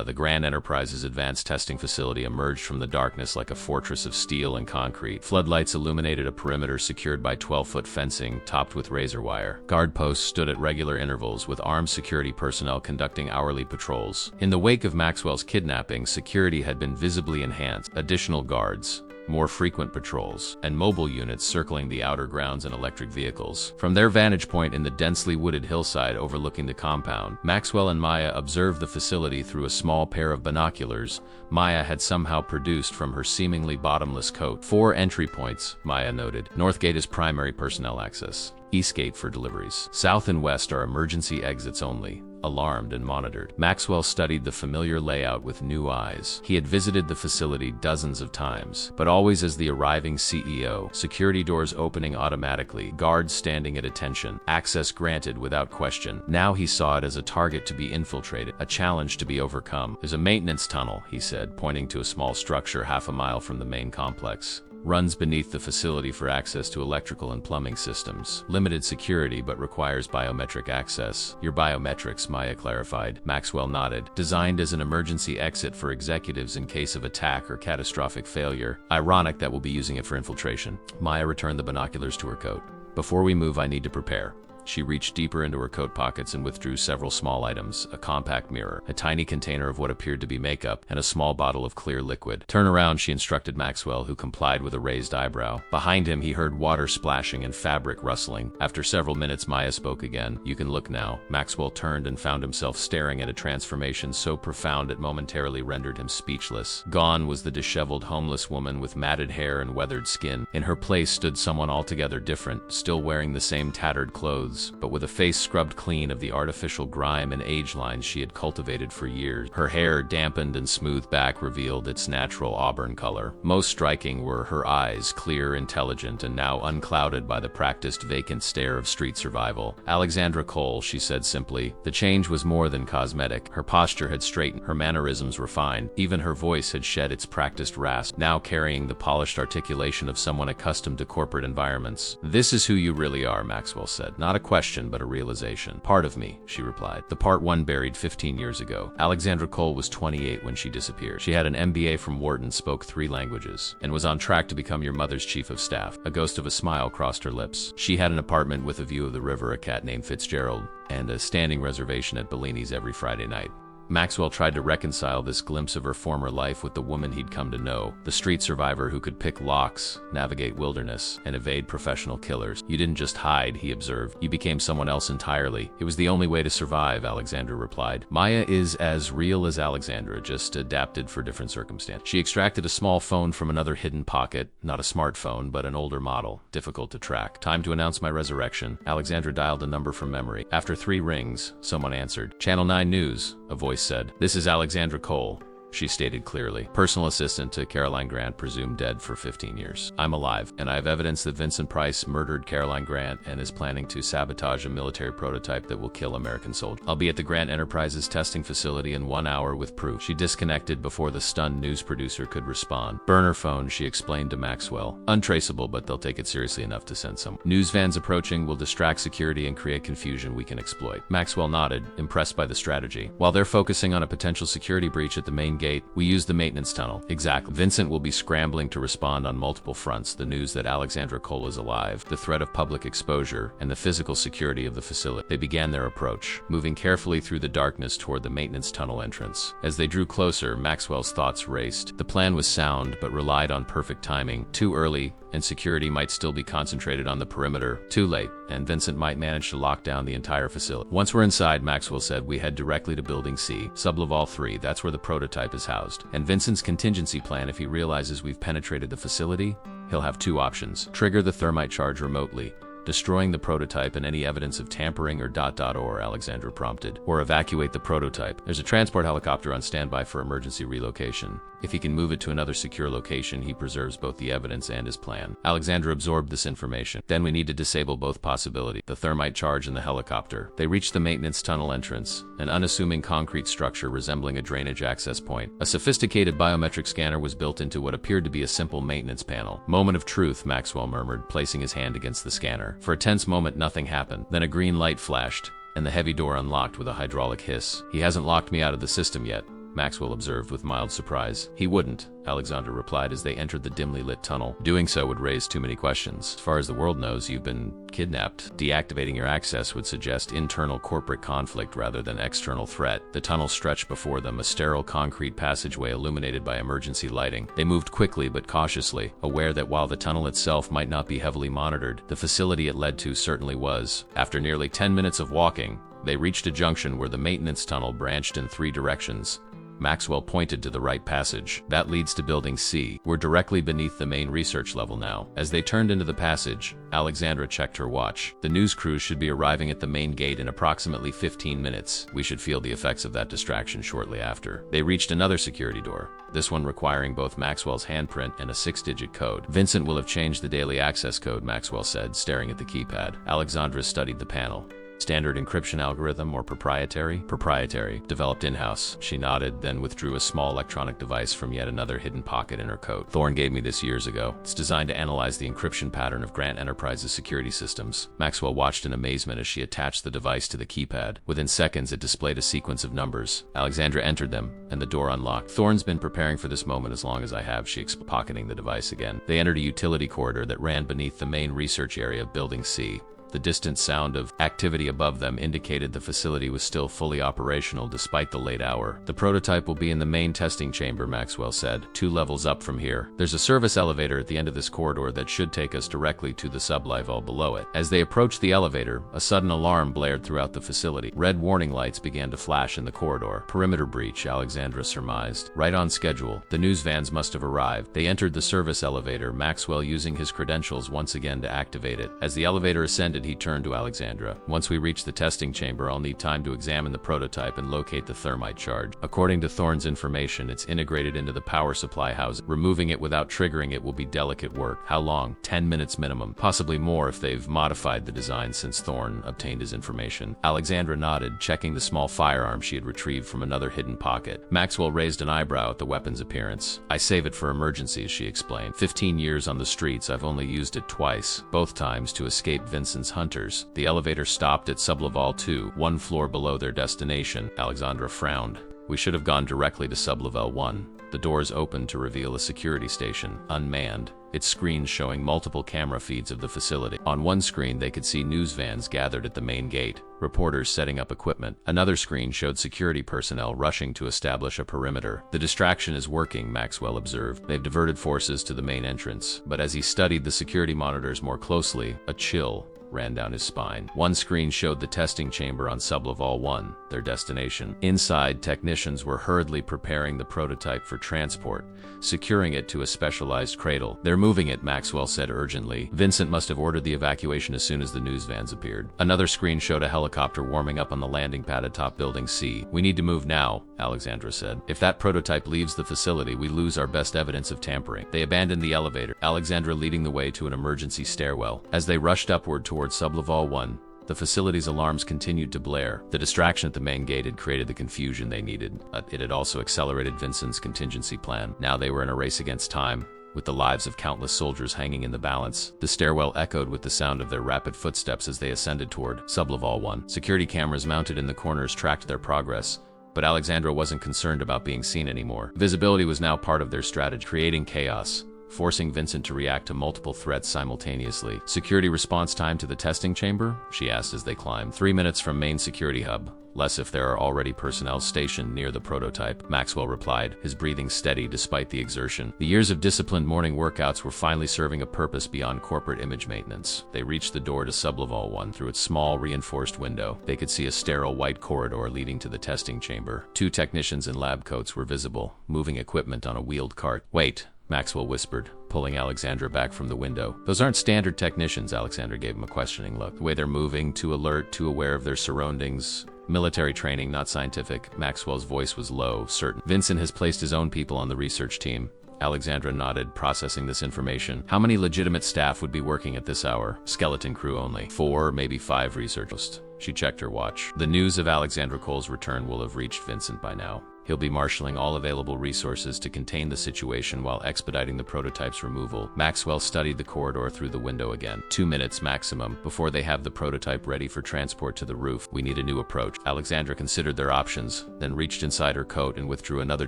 The Grand Enterprise's advanced testing facility emerged from the darkness like a fortress of steel and concrete. Floodlights illuminated a perimeter secured by 12-foot fencing, topped with razor wire. Guard posts stood at regular intervals, with armed security personnel conducting hourly patrols. In the wake of Maxwell's kidnapping, security had been visibly enhanced. Additional guards, more frequent patrols, and mobile units circling the outer grounds and electric vehicles. From their vantage point in the densely wooded hillside overlooking the compound, Maxwell and Maya observed the facility through a small pair of binoculars Maya had somehow produced from her seemingly bottomless coat. 4 entry points, Maya noted. North Gate is primary personnel access. East Gate for deliveries. South and West are emergency exits only, alarmed and monitored. Maxwell studied the familiar layout with new eyes. He had visited the facility dozens of times, but always as the arriving CEO. Security doors opening automatically, guards standing at attention, access granted without question. Now he saw it as a target to be infiltrated, a challenge to be overcome. There's a maintenance tunnel, he said, pointing to a small structure half a mile from the main complex. Runs beneath the facility for access to electrical and plumbing systems. Limited security, but requires biometric access. Your biometrics, Maya clarified. Maxwell nodded. Designed as an emergency exit for executives in case of attack or catastrophic failure. Ironic that we'll be using it for infiltration. Maya returned the binoculars to her coat. Before we move, I need to prepare. She reached deeper into her coat pockets and withdrew several small items: a compact mirror, a tiny container of what appeared to be makeup, and a small bottle of clear liquid. "Turn around," she instructed Maxwell, who complied with a raised eyebrow. Behind him, he heard water splashing and fabric rustling. After several minutes, Maya spoke again. "You can look now." Maxwell turned and found himself staring at a transformation so profound it momentarily rendered him speechless. Gone was the disheveled homeless woman with matted hair and weathered skin. In her place stood someone altogether different, still wearing the same tattered clothes, but with a face scrubbed clean of the artificial grime and age lines she had cultivated for years. Her hair, dampened and smoothed back, revealed its natural auburn color. Most striking were her eyes, clear, intelligent, and now unclouded by the practiced vacant stare of street survival. "Alexandra Cole," she said simply. The change was more than cosmetic. Her posture had straightened, her mannerisms refined. Even her voice had shed its practiced rasp, now carrying the polished articulation of someone accustomed to corporate environments. "This is who you really are," Maxwell said. "Not a question, but a realization." "Part of me," she replied. "The part one buried 15 years ago." Alexandra Cole was 28 when she disappeared. She had an MBA from Wharton, spoke 3 languages, and was on track to become your mother's chief of staff. A ghost of a smile crossed her lips. She had an apartment with a view of the river, a cat named Fitzgerald, and a standing reservation at Bellini's every Friday night. Maxwell tried to reconcile this glimpse of her former life with the woman he'd come to know, the street survivor who could pick locks, navigate wilderness, and evade professional killers. "You didn't just hide," he observed. "You became someone else entirely." "It was the only way to survive," Alexandra replied. "Maya is as real as Alexandra, just adapted for different circumstances." She extracted a small phone from another hidden pocket, not a smartphone, but an older model, difficult to track. "Time to announce my resurrection." Alexandra dialed a number from memory. After 3 rings, someone answered. "Channel 9 News," a voice said. "This is Alexandra Cole," she stated clearly. "Personal assistant to Caroline Grant, presumed dead for 15 years. I'm alive, and I have evidence that Vincent Price murdered Caroline Grant and is planning to sabotage a military prototype that will kill American soldiers. I'll be at the Grant Enterprises testing facility in 1 hour with proof." She disconnected before the stunned news producer could respond. "Burner phone," she explained to Maxwell. "Untraceable, but they'll take it seriously enough to send some. News vans approaching will distract security and create confusion we can exploit." Maxwell nodded, impressed by the strategy. "While they're focusing on a potential security breach at the main gate, we use the maintenance tunnel." "Exactly." Vincent will be scrambling to respond on multiple fronts: the news that Alexandra Cole is alive, the threat of public exposure, and the physical security of the facility. They began their approach, moving carefully through the darkness toward the maintenance tunnel entrance. As they drew closer, Maxwell's thoughts raced. The plan was sound, but relied on perfect timing. Too early, and security might still be concentrated on the perimeter. Too late, and Vincent might manage to lock down the entire facility. "Once we're inside," Maxwell said, "we head directly to Building C, Sublevel 3. That's where the prototype is housed. And Vincent's contingency plan, if he realizes we've penetrated the facility, he'll have 2 options. Trigger the thermite charge remotely, destroying the prototype and any evidence of tampering or Alexandra prompted, or evacuate the prototype. There's a transport helicopter on standby for emergency relocation. If he can move it to another secure location, he preserves both the evidence and his plan." Alexandra absorbed this information. "Then we need to disable both possibilities, the thermite charge and the helicopter." They reached the maintenance tunnel entrance, an unassuming concrete structure resembling a drainage access point. A sophisticated biometric scanner was built into what appeared to be a simple maintenance panel. "Moment of truth," Maxwell murmured, placing his hand against the scanner. For a tense moment, nothing happened. Then a green light flashed, and the heavy door unlocked with a hydraulic hiss. "He hasn't locked me out of the system yet," Maxwell observed with mild surprise. "He wouldn't," Alexandra replied as they entered the dimly lit tunnel. "Doing so would raise too many questions. As far as the world knows, you've been kidnapped. Deactivating your access would suggest internal corporate conflict rather than external threat." The tunnel stretched before them, a sterile concrete passageway illuminated by emergency lighting. They moved quickly but cautiously, aware that while the tunnel itself might not be heavily monitored, the facility it led to certainly was. After nearly 10 minutes of walking, they reached a junction where the maintenance tunnel branched in 3 directions. Maxwell pointed to the right passage. "That leads to Building C. We're directly beneath the main research level now." As they turned into the passage, Alexandra checked her watch. "The news crews should be arriving at the main gate in approximately 15 minutes. We should feel the effects of that distraction shortly after." They reached another security door, this one requiring both Maxwell's handprint and a 6-digit code. "Vincent will have changed the daily access code," Maxwell said, staring at the keypad. Alexandra studied the panel. "Standard encryption algorithm or proprietary?" "Proprietary. Developed in-house." She nodded, then withdrew a small electronic device from yet another hidden pocket in her coat. "Thorne gave me this years ago. It's designed to analyze the encryption pattern of Grant Enterprises security systems." Maxwell watched in amazement as she attached the device to the keypad. Within seconds, it displayed a sequence of numbers. Alexandra entered them, and the door unlocked. "Thorne's been preparing for this moment as long as I have," she explained, pocketing the device again. They entered a utility corridor that ran beneath the main research area of Building C. The distant sound of activity above them indicated the facility was still fully operational despite the late hour. The prototype will be in the main testing chamber, Maxwell said, 2 levels up from here. There's a service elevator at the end of this corridor that should take us directly to the sub-level below it. As they approached the elevator, a sudden alarm blared throughout the facility. Red warning lights began to flash in the corridor. Perimeter breach, Alexandra surmised. Right on schedule. The news vans must have arrived. They entered the service elevator, Maxwell using his credentials once again to activate it. As the elevator ascended, he turned to Alexandra. Once we reach the testing chamber, I'll need time to examine the prototype and locate the thermite charge. According to Thorne's information, it's integrated into the power supply house. Removing it without triggering it will be delicate work. How long? 10 minutes minimum. Possibly more if they've modified the design since Thorne obtained his information. Alexandra nodded, checking the small firearm she had retrieved from another hidden pocket. Maxwell raised an eyebrow at the weapon's appearance. I save it for emergencies, she explained. 15 years on the streets, I've only used it twice, both times to escape Vincent's hunters. The elevator stopped at Sublevel 2, 1 floor below their destination. Alexandra frowned. We should have gone directly to Sublevel 1. The doors opened to reveal a security station, unmanned, its screens showing multiple camera feeds of the facility. On one screen, they could see news vans gathered at the main gate, reporters setting up equipment. Another screen showed security personnel rushing to establish a perimeter. The distraction is working, Maxwell observed. They've diverted forces to the main entrance. But as he studied the security monitors more closely, a chill ran down his spine. One screen showed the testing chamber on Sublevel 1, their destination. Inside, technicians were hurriedly preparing the prototype for transport, securing it to a specialized cradle. They're moving it, Maxwell said urgently. Vincent must have ordered the evacuation as soon as the news vans appeared. Another screen showed a helicopter warming up on the landing pad atop Building C. We need to move now, Alexandra said. If that prototype leaves the facility, we lose our best evidence of tampering. They abandoned the elevator, Alexandra leading the way to an emergency stairwell. As they rushed upward towards Sublevel 1, the facility's alarms continued to blare. The distraction at the main gate had created the confusion they needed, but it had also accelerated Vincent's contingency plan. Now they were in a race against time, with the lives of countless soldiers hanging in the balance. The stairwell echoed with the sound of their rapid footsteps as they ascended toward Sublevel 1. Security cameras mounted in the corners tracked their progress, but Alexandra wasn't concerned about being seen anymore. Visibility was now part of their strategy, creating chaos, forcing Vincent to react to multiple threats simultaneously. Security response time to the testing chamber? She asked as they climbed. 3 minutes from main security hub. Less if there are already personnel stationed near the prototype, Maxwell replied, his breathing steady despite the exertion. The years of disciplined morning workouts were finally serving a purpose beyond corporate image maintenance. They reached the door to Sublevel 1 through its small, reinforced window. They could see a sterile white corridor leading to the testing chamber. 2 technicians in lab coats were visible, moving equipment on a wheeled cart. Wait, Maxwell whispered, pulling Alexandra back from the window. Those aren't standard technicians, Alexandra gave him a questioning look. The way they're moving, too alert, too aware of their surroundings. Military training, not scientific. Maxwell's voice was low, certain. Vincent has placed his own people on the research team. Alexandra nodded, processing this information. How many legitimate staff would be working at this hour? Skeleton crew only. 4, maybe 5 researchers. She checked her watch. The news of Alexandra Cole's return will have reached Vincent by now. He'll be marshaling all available resources to contain the situation while expediting the prototype's removal. Maxwell studied the corridor through the window again. 2 minutes maximum before they have the prototype ready for transport to the roof. We need a new approach. Alexandra considered their options, then reached inside her coat and withdrew another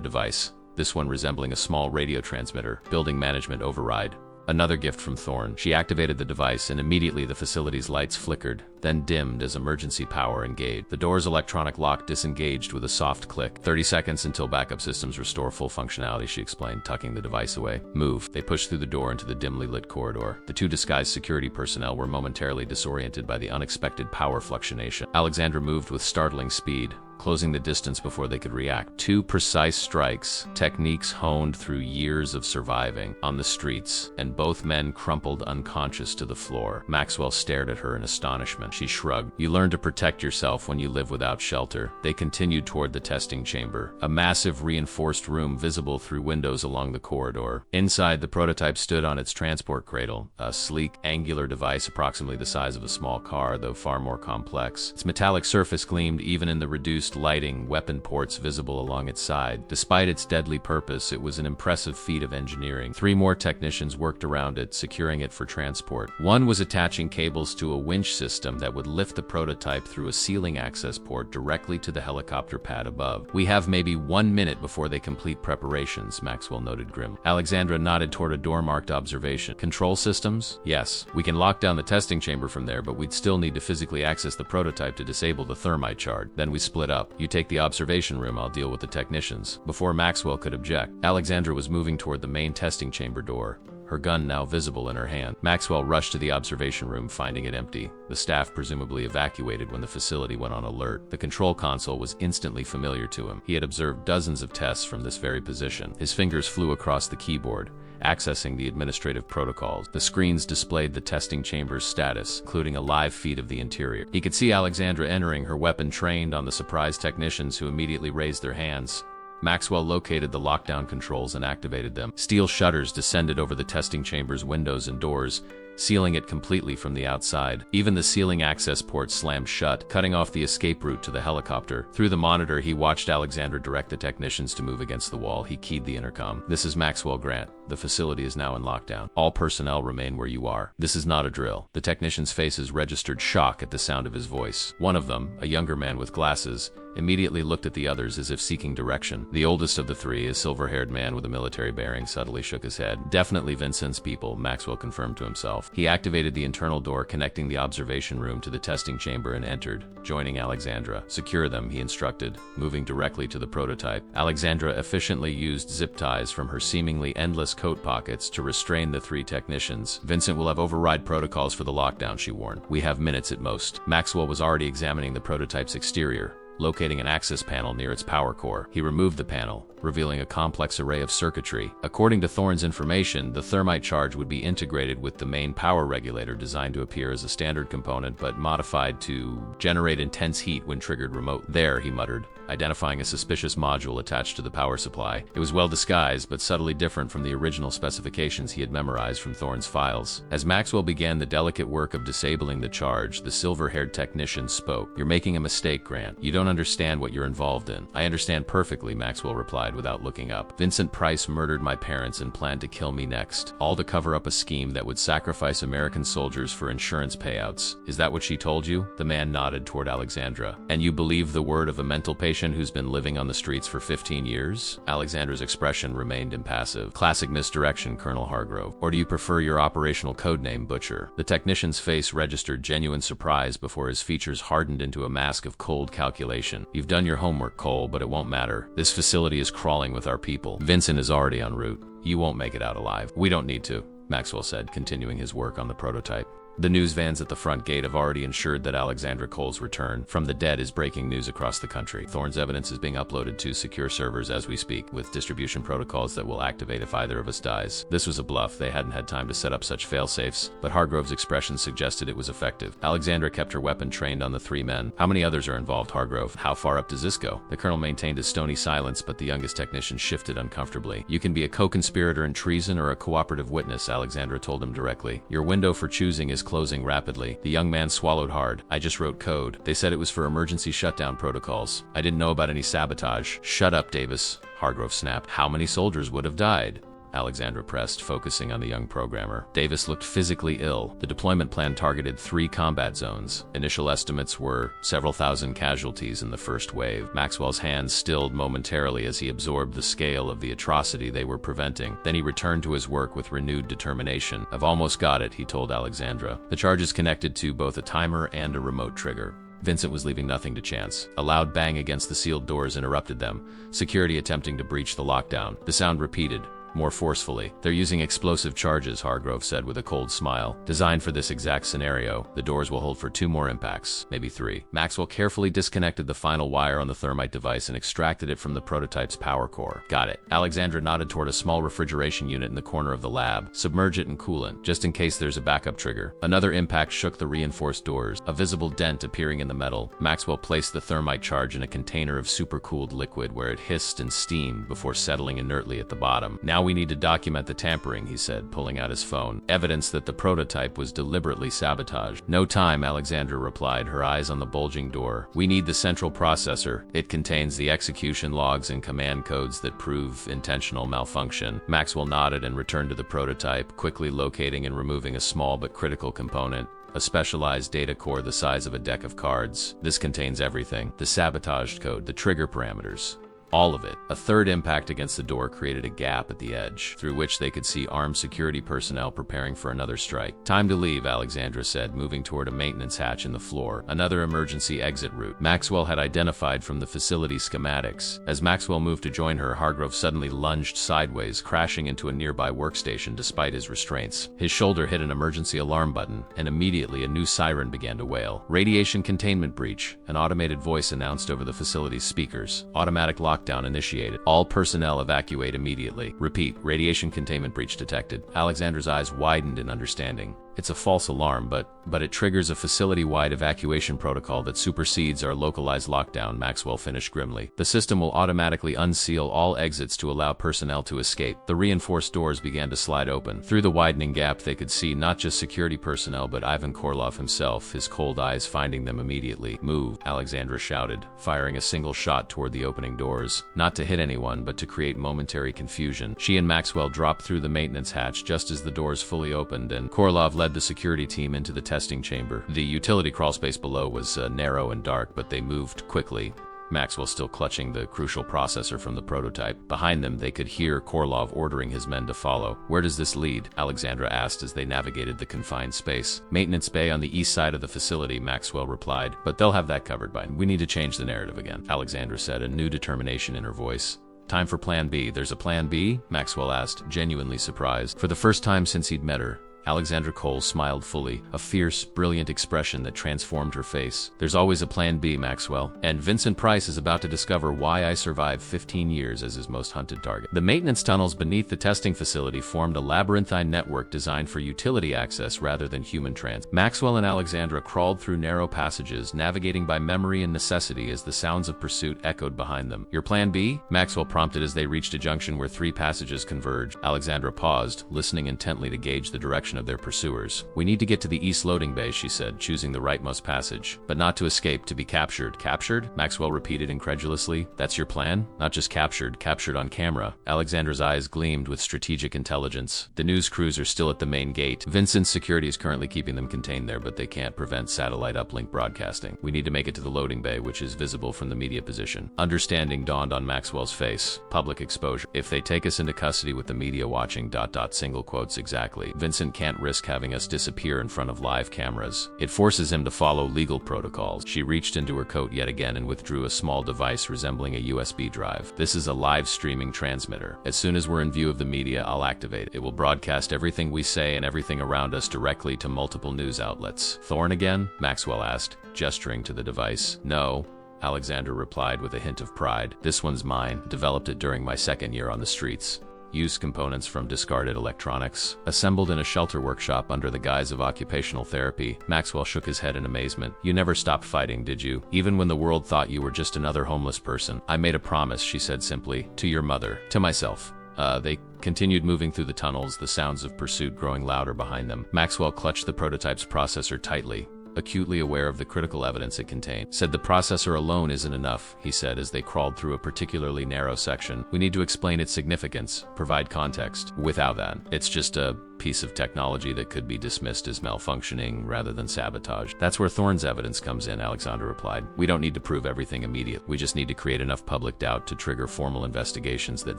device, this one resembling a small radio transmitter. Building management override. Another gift from Thorne. She activated the device and immediately the facility's lights flickered, then dimmed as emergency power engaged. The door's electronic lock disengaged with a soft click. 30 seconds until backup systems restore full functionality, she explained, tucking the device away. Move. They pushed through the door into the dimly lit corridor. The 2 disguised security personnel were momentarily disoriented by the unexpected power fluctuation. Alexandra moved with startling speed, closing the distance before they could react. 2 precise strikes, techniques honed through years of surviving on the streets, and both men crumpled unconscious to the floor. Maxwell stared at her in astonishment. She shrugged. You learn to protect yourself when you live without shelter. They continued toward the testing chamber, a massive reinforced room visible through windows along the corridor. Inside, the prototype stood on its transport cradle, a sleek, angular device approximately the size of a small car, though far more complex. Its metallic surface gleamed even in the reduced reduced lighting, weapon ports visible along its side. Despite its deadly purpose, it was an impressive feat of engineering. 3 more technicians worked around it, securing it for transport. One was attaching cables to a winch system that would lift the prototype through a ceiling access port directly to the helicopter pad above. "We have maybe 1 minute before they complete preparations," Maxwell noted grimly. Alexandra nodded toward a door marked observation. "Control systems? Yes. We can lock down the testing chamber from there, but we'd still need to physically access the prototype to disable the thermite charge. Then we split up. You take the observation room, I'll deal with the technicians." Before Maxwell could object, Alexandra was moving toward the main testing chamber door, her gun now visible in her hand. Maxwell rushed to the observation room, finding it empty. The staff presumably evacuated when the facility went on alert. The control console was instantly familiar to him. He had observed dozens of tests from this very position. His fingers flew across the keyboard, accessing the administrative protocols. The screens displayed the testing chamber's status, including a live feed of the interior. He could see Alexandra entering, her weapon trained on the surprised technicians who immediately raised their hands. Maxwell located the lockdown controls and activated them. Steel shutters descended over the testing chamber's windows and doors, sealing it completely from the outside. Even the ceiling access port slammed shut, cutting off the escape route to the helicopter. Through the monitor, he watched Alexandra direct the technicians to move against the wall. He keyed the intercom. "This is Maxwell Grant. The facility is now in lockdown. All personnel remain where you are. This is not a drill." The technicians' faces registered shock at the sound of his voice. One of them, a younger man with glasses, immediately looked at the others as if seeking direction. The oldest of the 3, a silver-haired man with a military bearing, subtly shook his head. "Definitely Vincent's people," Maxwell confirmed to himself. He activated the internal door connecting the observation room to the testing chamber and entered, joining Alexandra. "Secure them," he instructed, moving directly to the prototype. Alexandra efficiently used zip ties from her seemingly endless coat pockets to restrain the 3 technicians. "Vincent will have override protocols for the lockdown," she warned. "We have minutes at most." Maxwell was already examining the prototype's exterior, locating an access panel near its power core. He removed the panel, revealing a complex array of circuitry. According to Thorne's information, the thermite charge would be integrated with the main power regulator, designed to appear as a standard component but modified to generate intense heat when triggered remote. "There," he muttered, identifying a suspicious module attached to the power supply. It was well disguised, but subtly different from the original specifications he had memorized from Thorne's files. As Maxwell began the delicate work of disabling the charge, the silver-haired technician spoke. "You're making a mistake, Grant. You don't understand what you're involved in." "I understand perfectly," Maxwell replied without looking up. "Vincent Price murdered my parents and planned to kill me next, all to cover up a scheme that would sacrifice American soldiers for insurance payouts. Is that what she told you?" The man nodded toward Alexandra. "And you believe the word of a mental patient who's been living on the streets for 15 years? Alexandra's expression remained impassive. "Classic misdirection, Colonel Hargrove. Or do you prefer your operational codename, Butcher?" The technician's face registered genuine surprise before his features hardened into a mask of cold calculation. "You've done your homework, Cole, but it won't matter. This facility is crawling with our people. Vincent is already en route. You won't make it out alive." "We don't need to," Maxwell said, continuing his work on the prototype. The news vans at the front gate have already ensured that Alexandra Cole's return from the dead is breaking news across the country. Thorne's evidence is being uploaded to secure servers as we speak, with distribution protocols that will activate if either of us dies. This was a bluff. They hadn't had time to set up such failsafes, but Hargrove's expression suggested it was effective. Alexandra kept her weapon trained on the 3 men. "How many others are involved, Hargrove? How far up does this go?" The colonel maintained a stony silence, but the youngest technician shifted uncomfortably. "You can be a co-conspirator in treason or a cooperative witness," Alexandra told him directly. "Your window for choosing is closing rapidly." The young man swallowed hard. "I just wrote code. They said it was for emergency shutdown protocols. I didn't know about any sabotage." "Shut up, Davis," Hargrove snapped. "How many soldiers would have died?" Alexandra pressed, focusing on the young programmer. Davis looked physically ill. The deployment plan targeted 3 combat zones. Initial estimates were several thousand casualties in the first wave. Maxwell's hands stilled momentarily as he absorbed the scale of the atrocity they were preventing. Then he returned to his work with renewed determination. "I've almost got it," he told Alexandra. The charge is connected to both a timer and a remote trigger. Vincent was leaving nothing to chance. A loud bang against the sealed doors interrupted them, security attempting to breach the lockdown. The sound repeated, more forcefully. "They're using explosive charges," Hargrove said with a cold smile. "Designed for this exact scenario. The doors will hold for 2 more impacts, maybe 3. Maxwell carefully disconnected the final wire on the thermite device and extracted it from the prototype's power core. "Got it." Alexandra nodded toward a small refrigeration unit in the corner of the lab. "Submerge it in coolant, just in case there's a backup trigger." Another impact shook the reinforced doors, a visible dent appearing in the metal. Maxwell placed the thermite charge in a container of supercooled liquid where it hissed and steamed before settling inertly at the bottom. "Now we need to document the tampering, he said, pulling out his phone. Evidence that the prototype was deliberately sabotaged. No time, Alexandra replied, her eyes on the bulging door. We need the central processor. It contains the execution logs and command codes that prove intentional malfunction. Maxwell nodded and returned to the prototype, quickly locating and removing a small but critical component. A specialized data core the size of a deck of cards. This contains everything. The sabotaged code, the trigger parameters. All of it. A third impact against the door created a gap at the edge, through which they could see armed security personnel preparing for another strike. Time to leave, Alexandra said, moving toward a maintenance hatch in the floor. Another emergency exit route. Maxwell had identified from the facility schematics. As Maxwell moved to join her, Hargrove suddenly lunged sideways, crashing into a nearby workstation despite his restraints. His shoulder hit an emergency alarm button, and immediately a new siren began to wail. Radiation containment breach, an automated voice announced over the facility's speakers. Automatic lockdown initiated. All personnel evacuate immediately. Repeat, radiation containment breach detected. Alexandra's eyes widened in understanding. It's a false alarm, but it triggers a facility-wide evacuation protocol that supersedes our localized lockdown, Maxwell finished grimly. The system will automatically unseal all exits to allow personnel to escape. The reinforced doors began to slide open. Through the widening gap, they could see not just security personnel, but Ivan Korlov himself, his cold eyes finding them immediately. Move, Alexandra shouted, firing a single shot toward the opening doors. Not to hit anyone, but to create momentary confusion. She and Maxwell dropped through the maintenance hatch just as the doors fully opened, and Korlov led the security team into the testing chamber. The utility crawlspace below was narrow and dark, but they moved quickly. Maxwell still clutching the crucial processor from the prototype. Behind them, they could hear Korlov ordering his men to follow. Where does this lead? Alexandra asked as they navigated the confined space. Maintenance bay on the east side of the facility, Maxwell replied. But they'll have that covered by. We need to change the narrative again, Alexandra said, a new determination in her voice. Time for Plan B. There's a Plan B? Maxwell asked, genuinely surprised. For the first time since he'd met her, Alexandra Cole smiled fully, a fierce, brilliant expression that transformed her face. There's always a Plan B, Maxwell. And Vincent Price is about to discover why I survived 15 years as his most hunted target. The maintenance tunnels beneath the testing facility formed a labyrinthine network designed for utility access rather than human transit. Maxwell and Alexandra crawled through narrow passages, navigating by memory and necessity as the sounds of pursuit echoed behind them. Your Plan B? Maxwell prompted as they reached a junction where 3 passages converged. Alexandra paused, listening intently to gauge the direction of their pursuers. We need to get to the east loading bay, she said, choosing the rightmost passage. But not to escape, to be captured. Captured? Maxwell repeated incredulously. That's your plan? Not just captured, captured on camera. Alexandra's eyes gleamed with strategic intelligence. The news crews are still at the main gate. Vincent's security is currently keeping them contained there, but they can't prevent satellite uplink broadcasting. We need to make it to the loading bay, which is visible from the media position. Understanding dawned on Maxwell's face. Public exposure. If they take us into custody with the media watching ... single quotes exactly. Vincent can't risk having us disappear in front of live cameras. It forces him to follow legal protocols. She reached into her coat yet again and withdrew a small device resembling a USB drive. This is a live streaming transmitter. As soon as we're in view of the media, I'll activate it. It will broadcast everything we say and everything around us directly to multiple news outlets. Thorn again? Maxwell asked, gesturing to the device. No, Alexandra replied with a hint of pride. This one's mine. Developed it during my second year on the streets. Used components from discarded electronics. Assembled in a shelter workshop under the guise of occupational therapy. Maxwell shook his head in amazement. You never stopped fighting, did you? Even when the world thought you were just another homeless person. I made a promise, she said simply. To your mother. To myself. They continued moving through the tunnels, the sounds of pursuit growing louder behind them. Maxwell clutched the prototype's processor tightly, acutely aware of the critical evidence it contained. Said the processor alone isn't enough, he said as they crawled through a particularly narrow section. We need to explain its significance, provide context. Without that, it's just a piece of technology that could be dismissed as malfunctioning rather than sabotage. That's where Thorne's evidence comes in, Alexandra replied. We don't need to prove everything immediately. We just need to create enough public doubt to trigger formal investigations that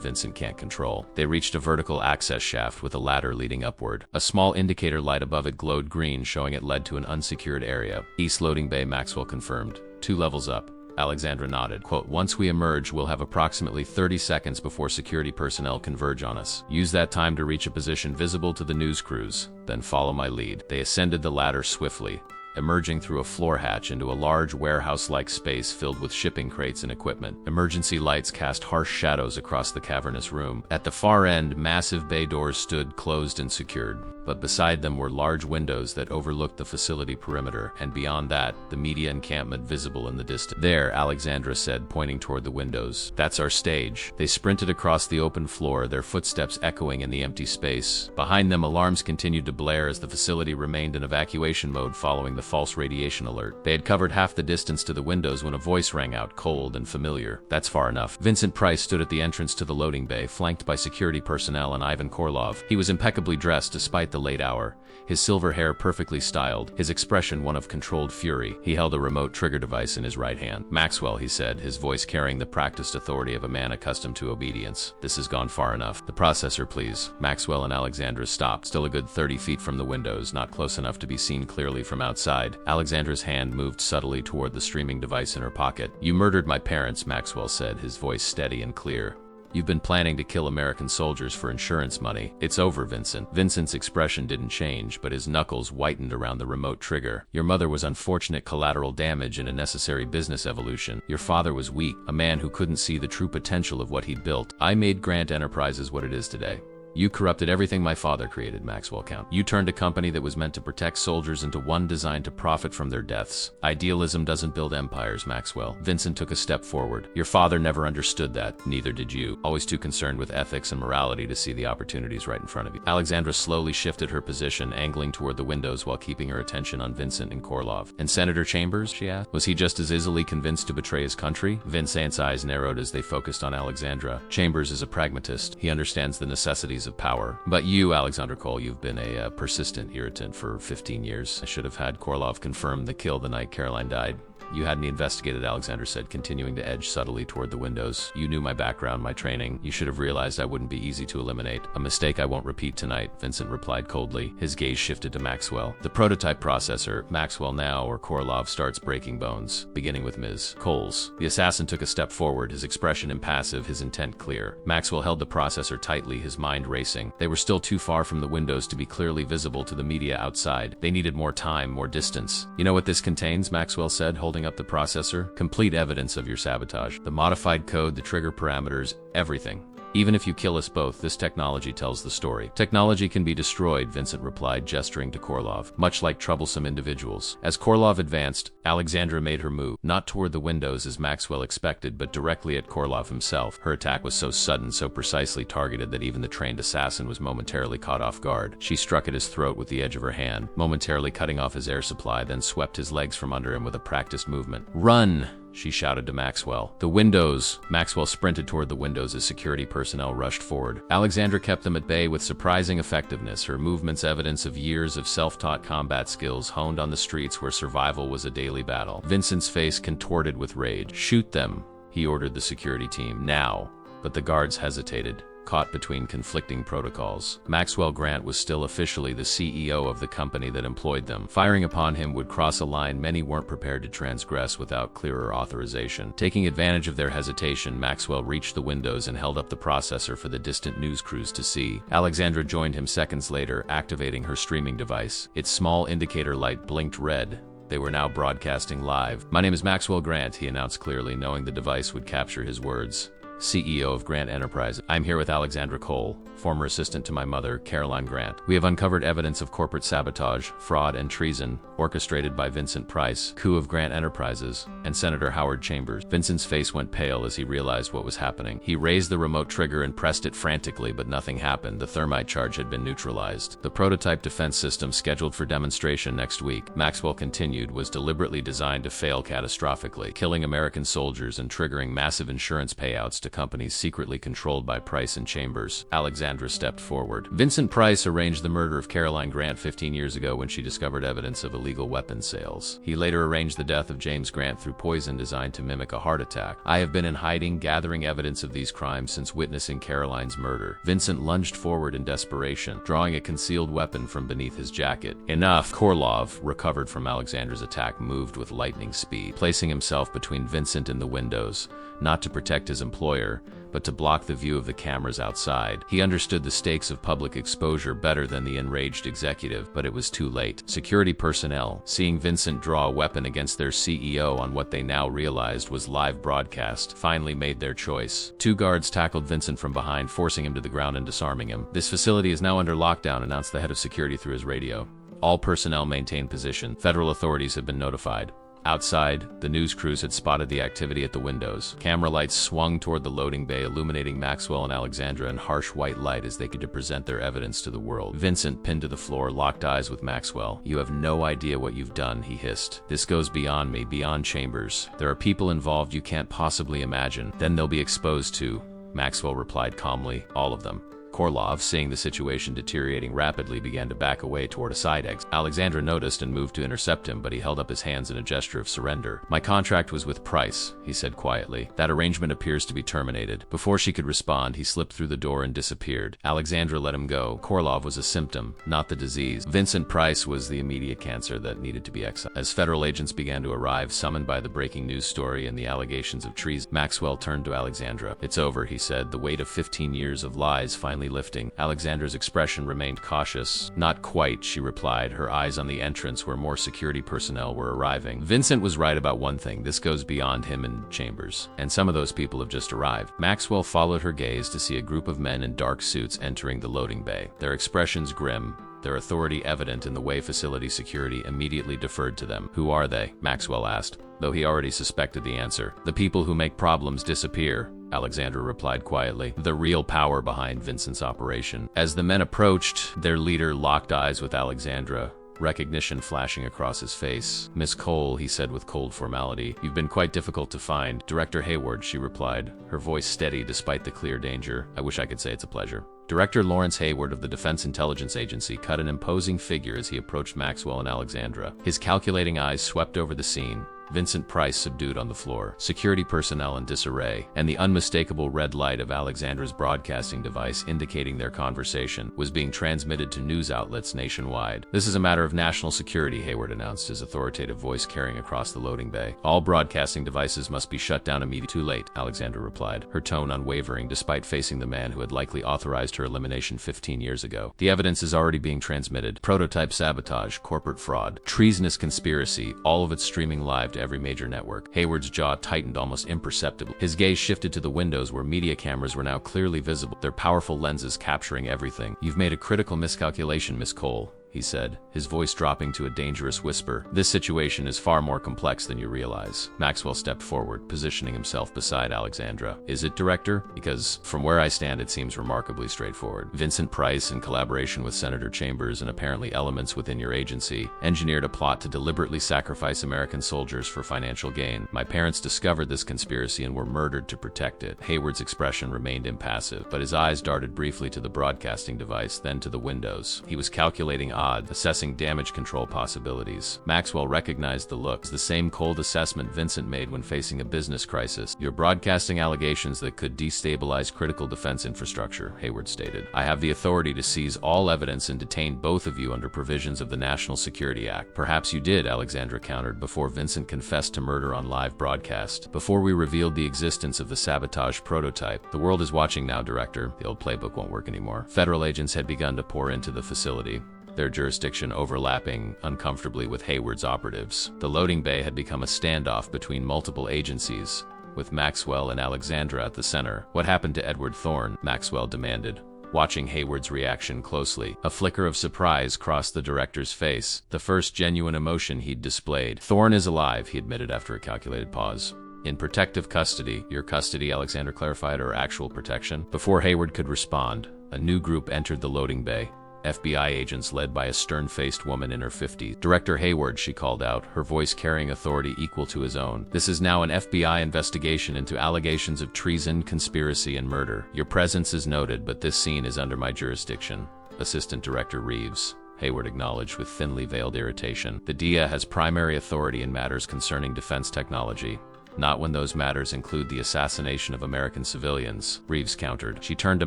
Vincent can't control. They reached a vertical access shaft with a ladder leading upward. A small indicator light above it glowed green, showing it led to an unsecured area. East loading bay, Maxwell confirmed. 2 levels up. Alexandra nodded. Quote, once we emerge, we'll have approximately 30 seconds before security personnel converge on us. Use that time to reach a position visible to the news crews, then follow my lead. They ascended the ladder swiftly, emerging through a floor hatch into a large warehouse-like space filled with shipping crates and equipment. Emergency lights cast harsh shadows across the cavernous room. At the far end, massive bay doors stood closed and secured. but beside them were large windows that overlooked the facility perimeter, and beyond that, the media encampment visible in the distance. "There," Alexandra said, pointing toward the windows. "That's our stage." They sprinted across the open floor, their footsteps echoing in the empty space. Behind them, alarms continued to blare as the facility remained in evacuation mode following the false radiation alert. They had covered half the distance to the windows when a voice rang out, cold and familiar. "That's far enough." Vincent Price stood at the entrance to the loading bay, flanked by security personnel and Ivan Korlov. He was impeccably dressed despite the late hour, his silver hair perfectly styled, his expression one of controlled fury. He held a remote trigger device in his right hand. "Maxwell," he said, his voice carrying the practiced authority of a man accustomed to obedience. "This has gone far enough. The processor, please." Maxwell and Alexandra stopped, still a good 30 feet from the windows, not close enough to be seen clearly from outside. Alexandra's hand moved subtly toward the streaming device in her pocket. "You murdered my parents," Maxwell said, his voice steady and clear. "You've been planning to kill American soldiers for insurance money. It's over, Vincent." Vincent's expression didn't change, but his knuckles whitened around the remote trigger. "Your mother was unfortunate collateral damage in a necessary business evolution. Your father was weak, a man who couldn't see the true potential of what he'd built. I made Grant Enterprises what it is today. You corrupted everything my father created," Maxwell countered. "You turned a company that was meant to protect soldiers into one designed to profit from their deaths. Idealism doesn't build empires, Maxwell." Vincent took a step forward. "Your father never understood that. Neither did you. Always too concerned with ethics and morality to see the opportunities right in front of you." Alexandra slowly shifted her position, angling toward the windows while keeping her attention on Vincent and Korlov. "And Senator Chambers?" she asked. "Was he just as easily convinced to betray his country?" Vincent's eyes narrowed as they focused on Alexandra. "Chambers is a pragmatist. He understands the necessities of power. But you, Alexander Cole, you've been a persistent irritant for 15 years. I should have had Korlov confirm the kill the night Caroline died. You hadn't investigated," Alexander said, continuing to edge subtly toward the windows. "You knew my background, my training. You should have realized I wouldn't be easy to eliminate. A mistake I won't repeat tonight," Vincent replied coldly. His gaze shifted to Maxwell. "The prototype processor, Maxwell now, or Korlov starts breaking bones, beginning with Ms. Coles." The assassin took a step forward, his expression impassive, his intent clear. Maxwell held the processor tightly, his mind racing. They were still too far from the windows to be clearly visible to the media outside. They needed more time, more distance. "You know what this contains?" Maxwell said, holding up the processor. "Complete evidence of your sabotage. The modified code, the trigger parameters, everything. Even if you kill us both, this technology tells the story." "Technology can be destroyed," Vincent replied, gesturing to Korlov, "much like troublesome individuals." As Korlov advanced, Alexandra made her move, not toward the windows as Maxwell expected, but directly at Korlov himself. Her attack was so sudden, so precisely targeted that even the trained assassin was momentarily caught off guard. She struck at his throat with the edge of her hand, momentarily cutting off his air supply, then swept his legs from under him with a practiced movement. "Run!" she shouted to Maxwell. "The windows!" Maxwell sprinted toward the windows as security personnel rushed forward. Alexandra kept them at bay with surprising effectiveness, her movements evidence of years of self-taught combat skills honed on the streets where survival was a daily battle. Vincent's face contorted with rage. "Shoot them," he ordered the security team. "Now." But the guards hesitated, caught between conflicting protocols. Maxwell Grant was still officially the CEO of the company that employed them. Firing upon him would cross a line many weren't prepared to transgress without clearer authorization. Taking advantage of their hesitation, Maxwell reached the windows and held up the processor for the distant news crews to see. Alexandra joined him seconds later, activating her streaming device. Its small indicator light blinked red. They were now broadcasting live. "My name is Maxwell Grant," he announced clearly, knowing the device would capture his words. "CEO of Grant Enterprise. I'm here with Alexandra Cole, former assistant to my mother, Caroline Grant. We have uncovered evidence of corporate sabotage, fraud, and treason, orchestrated by Vincent Price, coup of Grant Enterprises, and Senator Howard Chambers." Vincent's face went pale as he realized what was happening. He raised the remote trigger and pressed it frantically, but nothing happened. The thermite charge had been neutralized. "The prototype defense system scheduled for demonstration next week," Maxwell continued, "was deliberately designed to fail catastrophically, killing American soldiers and triggering massive insurance payouts to companies secretly controlled by Price and Chambers." Alexandra stepped forward. "Vincent Price arranged the murder of Caroline Grant 15 years ago when she discovered evidence of illegal weapons sales. He later arranged the death of James Grant through poison designed to mimic a heart attack. I have been in hiding, gathering evidence of these crimes since witnessing Caroline's murder." Vincent lunged forward in desperation, drawing a concealed weapon from beneath his jacket. "Enough!" Korlov, recovered from Alexandra's attack, moved with lightning speed, placing himself between Vincent and the windows, not to protect his employer, lawyer, but to block the view of the cameras outside. He understood the stakes of public exposure better than the enraged executive, but it was too late. Security personnel, seeing Vincent draw a weapon against their CEO on what they now realized was live broadcast, finally made their choice. 2 guards tackled Vincent from behind, forcing him to the ground and disarming him. "This facility is now under lockdown," announced the head of security through his radio. "All personnel maintain position. Federal authorities have been notified." Outside, the news crews had spotted the activity at the windows. Camera lights swung toward the loading bay, illuminating Maxwell and Alexandra in harsh white light as they could present their evidence to the world. Vincent, pinned to the floor, locked eyes with Maxwell. "You have no idea what you've done," he hissed. "This goes beyond me, beyond Chambers. There are people involved you can't possibly imagine. Then they'll be exposed to." Maxwell replied calmly, "All of them." Korlov, seeing the situation deteriorating rapidly, began to back away toward a side exit. Alexandra noticed and moved to intercept him, but he held up his hands in a gesture of surrender. "My contract was with Price," he said quietly. "That arrangement appears to be terminated." Before she could respond, he slipped through the door and disappeared. Alexandra let him go. Korlov was a symptom, not the disease. Vincent Price was the immediate cancer that needed to be excised. As federal agents began to arrive, summoned by the breaking news story and the allegations of treason, Maxwell turned to Alexandra. "It's over," he said, the weight of 15 years of lies finally lifting. Alexandra's expression remained cautious. "Not quite," she replied, her eyes on the entrance where more security personnel were arriving. "Vincent was right about one thing. This goes beyond him and Chambers. And some of those people have just arrived." Maxwell followed her gaze to see a group of men in dark suits entering the loading bay. Their expressions grim, their authority evident in the way facility security immediately deferred to them. "Who are they?" Maxwell asked, though he already suspected the answer. "The people who make problems disappear," Alexandra replied quietly, the real power behind Vincent's operation. As the men approached, their leader locked eyes with Alexandra, recognition flashing across his face. "Miss Cole," he said with cold formality, "you've been quite difficult to find." "Director Hayward," she replied, her voice steady despite the clear danger. "I wish I could say it's a pleasure." Director Lawrence Hayward of the Defense Intelligence Agency cut an imposing figure as he approached Maxwell and Alexandra. His calculating eyes swept over the scene. Vincent Price subdued on the floor, security personnel in disarray, and the unmistakable red light of Alexandra's broadcasting device indicating their conversation was being transmitted to news outlets nationwide. "This is a matter of national security," Hayward announced, his authoritative voice carrying across the loading bay. "All broadcasting devices must be shut down immediately." "Too late," Alexandra replied, her tone unwavering despite facing the man who had likely authorized her elimination 15 years ago. "The evidence is already being transmitted. Prototype sabotage, corporate fraud, treasonous conspiracy, all of it streaming live to every major network." Hayward's jaw tightened almost imperceptibly. His gaze shifted to the windows where media cameras were now clearly visible, their powerful lenses capturing everything. "You've made a critical miscalculation, Miss Cole," he said, his voice dropping to a dangerous whisper. "This situation is far more complex than you realize." Maxwell stepped forward, positioning himself beside Alexandra. "Is it, Director? Because from where I stand, it seems remarkably straightforward. Vincent Price, in collaboration with Senator Chambers and apparently elements within your agency, engineered a plot to deliberately sacrifice American soldiers for financial gain. My parents discovered this conspiracy and were murdered to protect it." Hayward's expression remained impassive, but his eyes darted briefly to the broadcasting device, then to the windows. He was calculating odds, assessing damage control possibilities. Maxwell recognized the looks, the same cold assessment Vincent made when facing a business crisis. "You're broadcasting allegations that could destabilize critical defense infrastructure," Hayward stated. "I have the authority to seize all evidence and detain both of you under provisions of the National Security Act." "Perhaps you did," Alexandra countered, before Vincent confessed to murder on live broadcast. "Before we revealed the existence of the sabotage prototype. The world is watching now, Director. The old playbook won't work anymore." Federal agents had begun to pour into the facility, their jurisdiction overlapping uncomfortably with Hayward's operatives. The loading bay had become a standoff between multiple agencies, with Maxwell and Alexandra at the center. "What happened to Edward Thorne?" Maxwell demanded, watching Hayward's reaction closely. A flicker of surprise crossed the director's face, the first genuine emotion he'd displayed. "Thorne is alive," he admitted after a calculated pause. "In protective custody." "Your custody," Alexandra clarified, "or actual protection?" Before Hayward could respond, a new group entered the loading bay. FBI agents led by a stern-faced woman in her 50s. "Director Hayward," she called out, her voice carrying authority equal to his own. "This is now an FBI investigation into allegations of treason, conspiracy, and murder. Your presence is noted, but this scene is under my jurisdiction." Assistant Director Reeves, Hayward acknowledged with thinly veiled irritation. "The DIA has primary authority in matters concerning defense technology. Not when those matters include the assassination of American civilians, Reeves countered. She turned to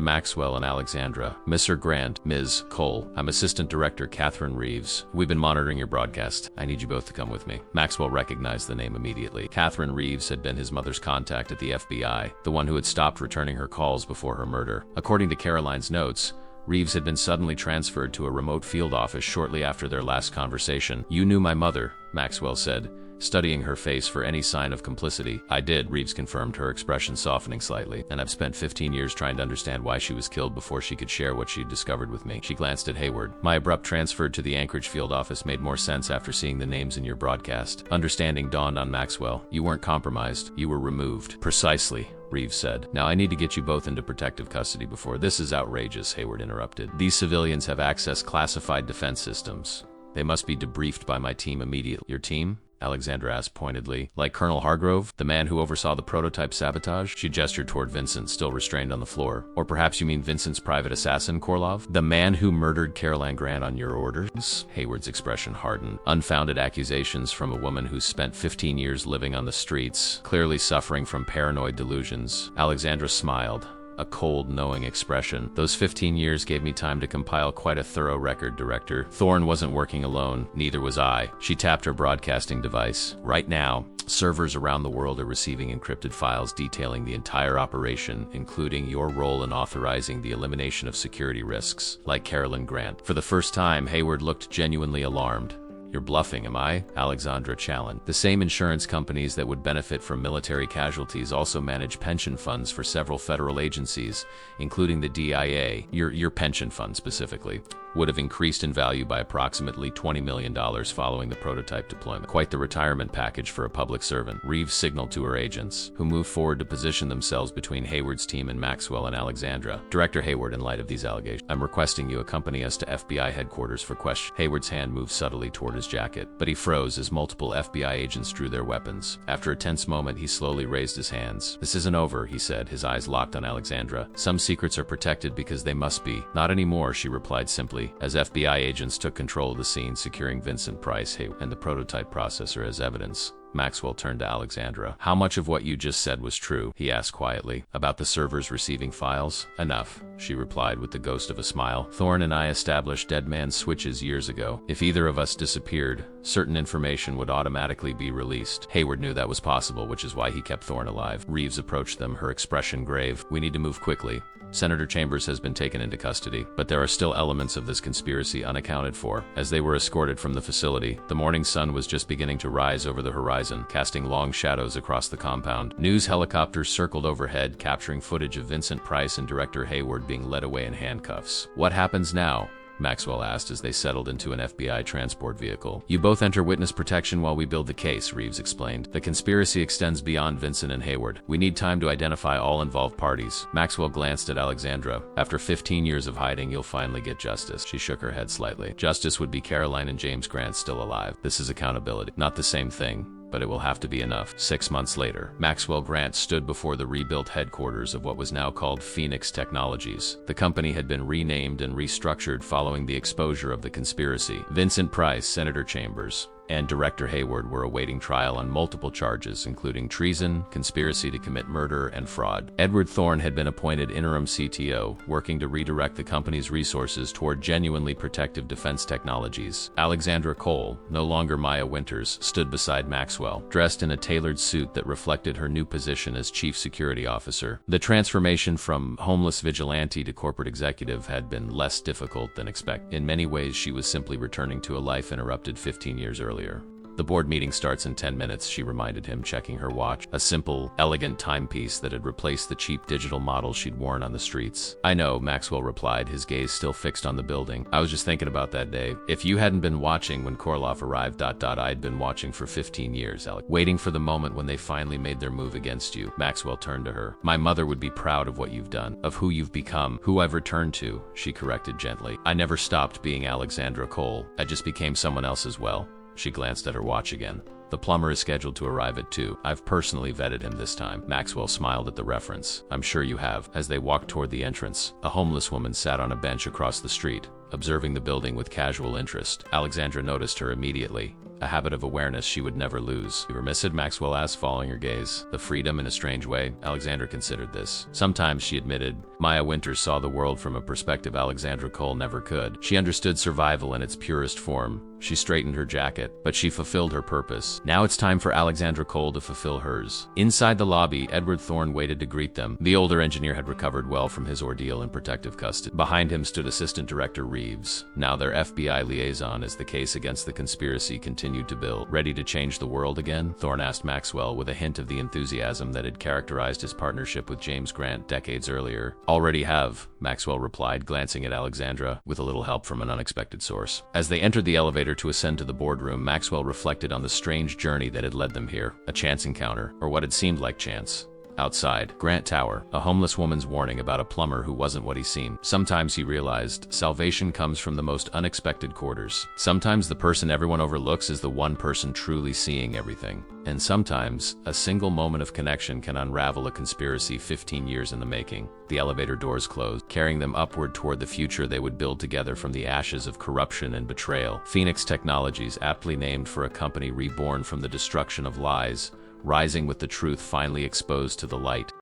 Maxwell and Alexandra. Mr. Grant, Ms. Cole, I'm Assistant Director Catherine Reeves. We've been monitoring your broadcast. I need you both to come with me. Maxwell recognized the name immediately. Catherine Reeves had been his mother's contact at the FBI, the one who had stopped returning her calls before her murder. According to Caroline's notes, Reeves had been suddenly transferred to a remote field office shortly after their last conversation. You knew my mother, Maxwell said, studying her face for any sign of complicity. I did, Reeves confirmed, her expression softening slightly. And I've spent 15 years trying to understand why she was killed before she could share what she'd discovered with me. She glanced at Hayward. My abrupt transfer to the Anchorage field office made more sense after seeing the names in your broadcast. Understanding dawned on Maxwell. You weren't compromised. You were removed. Precisely, Reeves said. Now I need to get you both into protective custody before— This is outrageous, Hayward interrupted. These civilians have accessed classified defense systems. They must be debriefed by my team immediately. Your team? Alexandra asked pointedly. Like Colonel Hargrove, the man who oversaw the prototype sabotage? She gestured toward Vincent, still restrained on the floor. Or perhaps you mean Vincent's private assassin, Korlov? The man who murdered Caroline Grant on your orders? Hayward's expression hardened. Unfounded accusations from a woman who spent 15 years living on the streets, clearly suffering from paranoid delusions. Alexandra smiled. A cold, knowing expression. Those 15 years gave me time to compile quite a thorough record, Director. Thorne wasn't working alone, neither was I. She tapped her broadcasting device. Right now, servers around the world are receiving encrypted files detailing the entire operation, including your role in authorizing the elimination of security risks, like Caroline Grant. For the first time, Hayward looked genuinely alarmed. You're bluffing, am I? Alexandra challenged. The same insurance companies that would benefit from military casualties also manage pension funds for several federal agencies, including the DIA. Your pension fund specifically would have increased in value by approximately $20 million following the prototype deployment. Quite the retirement package for a public servant. Reeves signaled to her agents, who moved forward to position themselves between Hayward's team and Maxwell and Alexandra. Director Hayward, in light of these allegations, I'm requesting you accompany us to FBI headquarters for questioning. Hayward's hand moved subtly toward his jacket, but he froze as multiple FBI agents drew their weapons. After a tense moment, he slowly raised his hands. This isn't over, he said, his eyes locked on Alexandra. Some secrets are protected because they must be. Not anymore, she replied simply, as FBI agents took control of the scene, securing Vincent Price and the prototype processor as evidence. Maxwell turned to Alexandra. How much of what you just said was true? He asked quietly. About the servers receiving files? Enough, she replied with the ghost of a smile. Thorne and I established dead man switches years ago. If either of us disappeared, certain information would automatically be released. Hayward knew that was possible, which is why he kept Thorne alive. Reeves approached them, her expression grave. We need to move quickly. Senator Chambers has been taken into custody, but there are still elements of this conspiracy unaccounted for. As they were escorted from the facility, the morning sun was just beginning to rise over the horizon, casting long shadows across the compound. News helicopters circled overhead, capturing footage of Vincent Price and Director Hayward being led away in handcuffs. What happens now? Maxwell asked as they settled into an FBI transport vehicle. You both enter witness protection while we build the case, Reeves explained. The conspiracy extends beyond Vincent and Hayward. We need time to identify all involved parties. Maxwell glanced at Alexandra. After 15 years of hiding, you'll finally get justice. She shook her head slightly. Justice would be Caroline and James Grant still alive. This is accountability. Not the same thing, but it will have to be enough. 6 months later, Maxwell Grant stood before the rebuilt headquarters of what was now called Phoenix Technologies. The company had been renamed and restructured following the exposure of the conspiracy. Vincent Price, Senator Chambers, and Director Hayward were awaiting trial on multiple charges, including treason, conspiracy to commit murder, and fraud. Edward Thorne had been appointed interim CTO, working to redirect the company's resources toward genuinely protective defense technologies. Alexandra Cole, no longer Maya Winters, stood beside Maxwell, dressed in a tailored suit that reflected her new position as Chief Security Officer. The transformation from homeless vigilante to corporate executive had been less difficult than expected. In many ways, she was simply returning to a life interrupted 15 years earlier. The board meeting starts in 10 minutes, she reminded him, checking her watch, a simple, elegant timepiece that had replaced the cheap digital model she'd worn on the streets. I know, Maxwell replied, his gaze still fixed on the building. I was just thinking about that day. If you hadn't been watching when Korlov arrived, I'd been watching for 15 years, Alex. Waiting for the moment when they finally made their move against you. Maxwell turned to her. My mother would be proud of what you've done, of who you've become, who I've returned to, she corrected gently. I never stopped being Alexandra Cole. I just became someone else as well. She glanced at her watch again. The plumber is scheduled to arrive at 2. I've personally vetted him this time. Maxwell smiled at the reference. I'm sure you have. As they walked toward the entrance, a homeless woman sat on a bench across the street. observing the building with casual interest. Alexandra noticed her immediately, a habit of awareness she would never lose. "You were missed," Maxwell asked, following her gaze. The freedom in a strange way, Alexandra considered this. Sometimes, she admitted, Maya Winters saw the world from a perspective Alexandra Cole never could. She understood survival in its purest form. She straightened her jacket, but she fulfilled her purpose. Now it's time for Alexandra Cole to fulfill hers. Inside the lobby, Edward Thorne waited to greet them. The older engineer had recovered well from his ordeal in protective custody. Behind him stood Assistant Director Reeves, now their FBI liaison as the case against the conspiracy continued to build. "Ready to change the world again?" Thorne asked Maxwell with a hint of the enthusiasm that had characterized his partnership with James Grant decades earlier. "Already have," Maxwell replied, glancing at Alexandra, with a little help from an unexpected source. As they entered the elevator to ascend to the boardroom, Maxwell reflected on the strange journey that had led them here. A chance encounter, or what had seemed like chance. Outside, Grant Tower, a homeless woman's warning about a plumber who wasn't what he seemed. Sometimes, he realized, salvation comes from the most unexpected quarters. Sometimes the person everyone overlooks is the one person truly seeing everything. And sometimes, a single moment of connection can unravel a conspiracy 15 years in the making. The elevator doors closed, carrying them upward toward the future they would build together from the ashes of corruption and betrayal. Phoenix Technologies, aptly named for a company reborn from the destruction of lies, rising with the truth finally exposed to the light.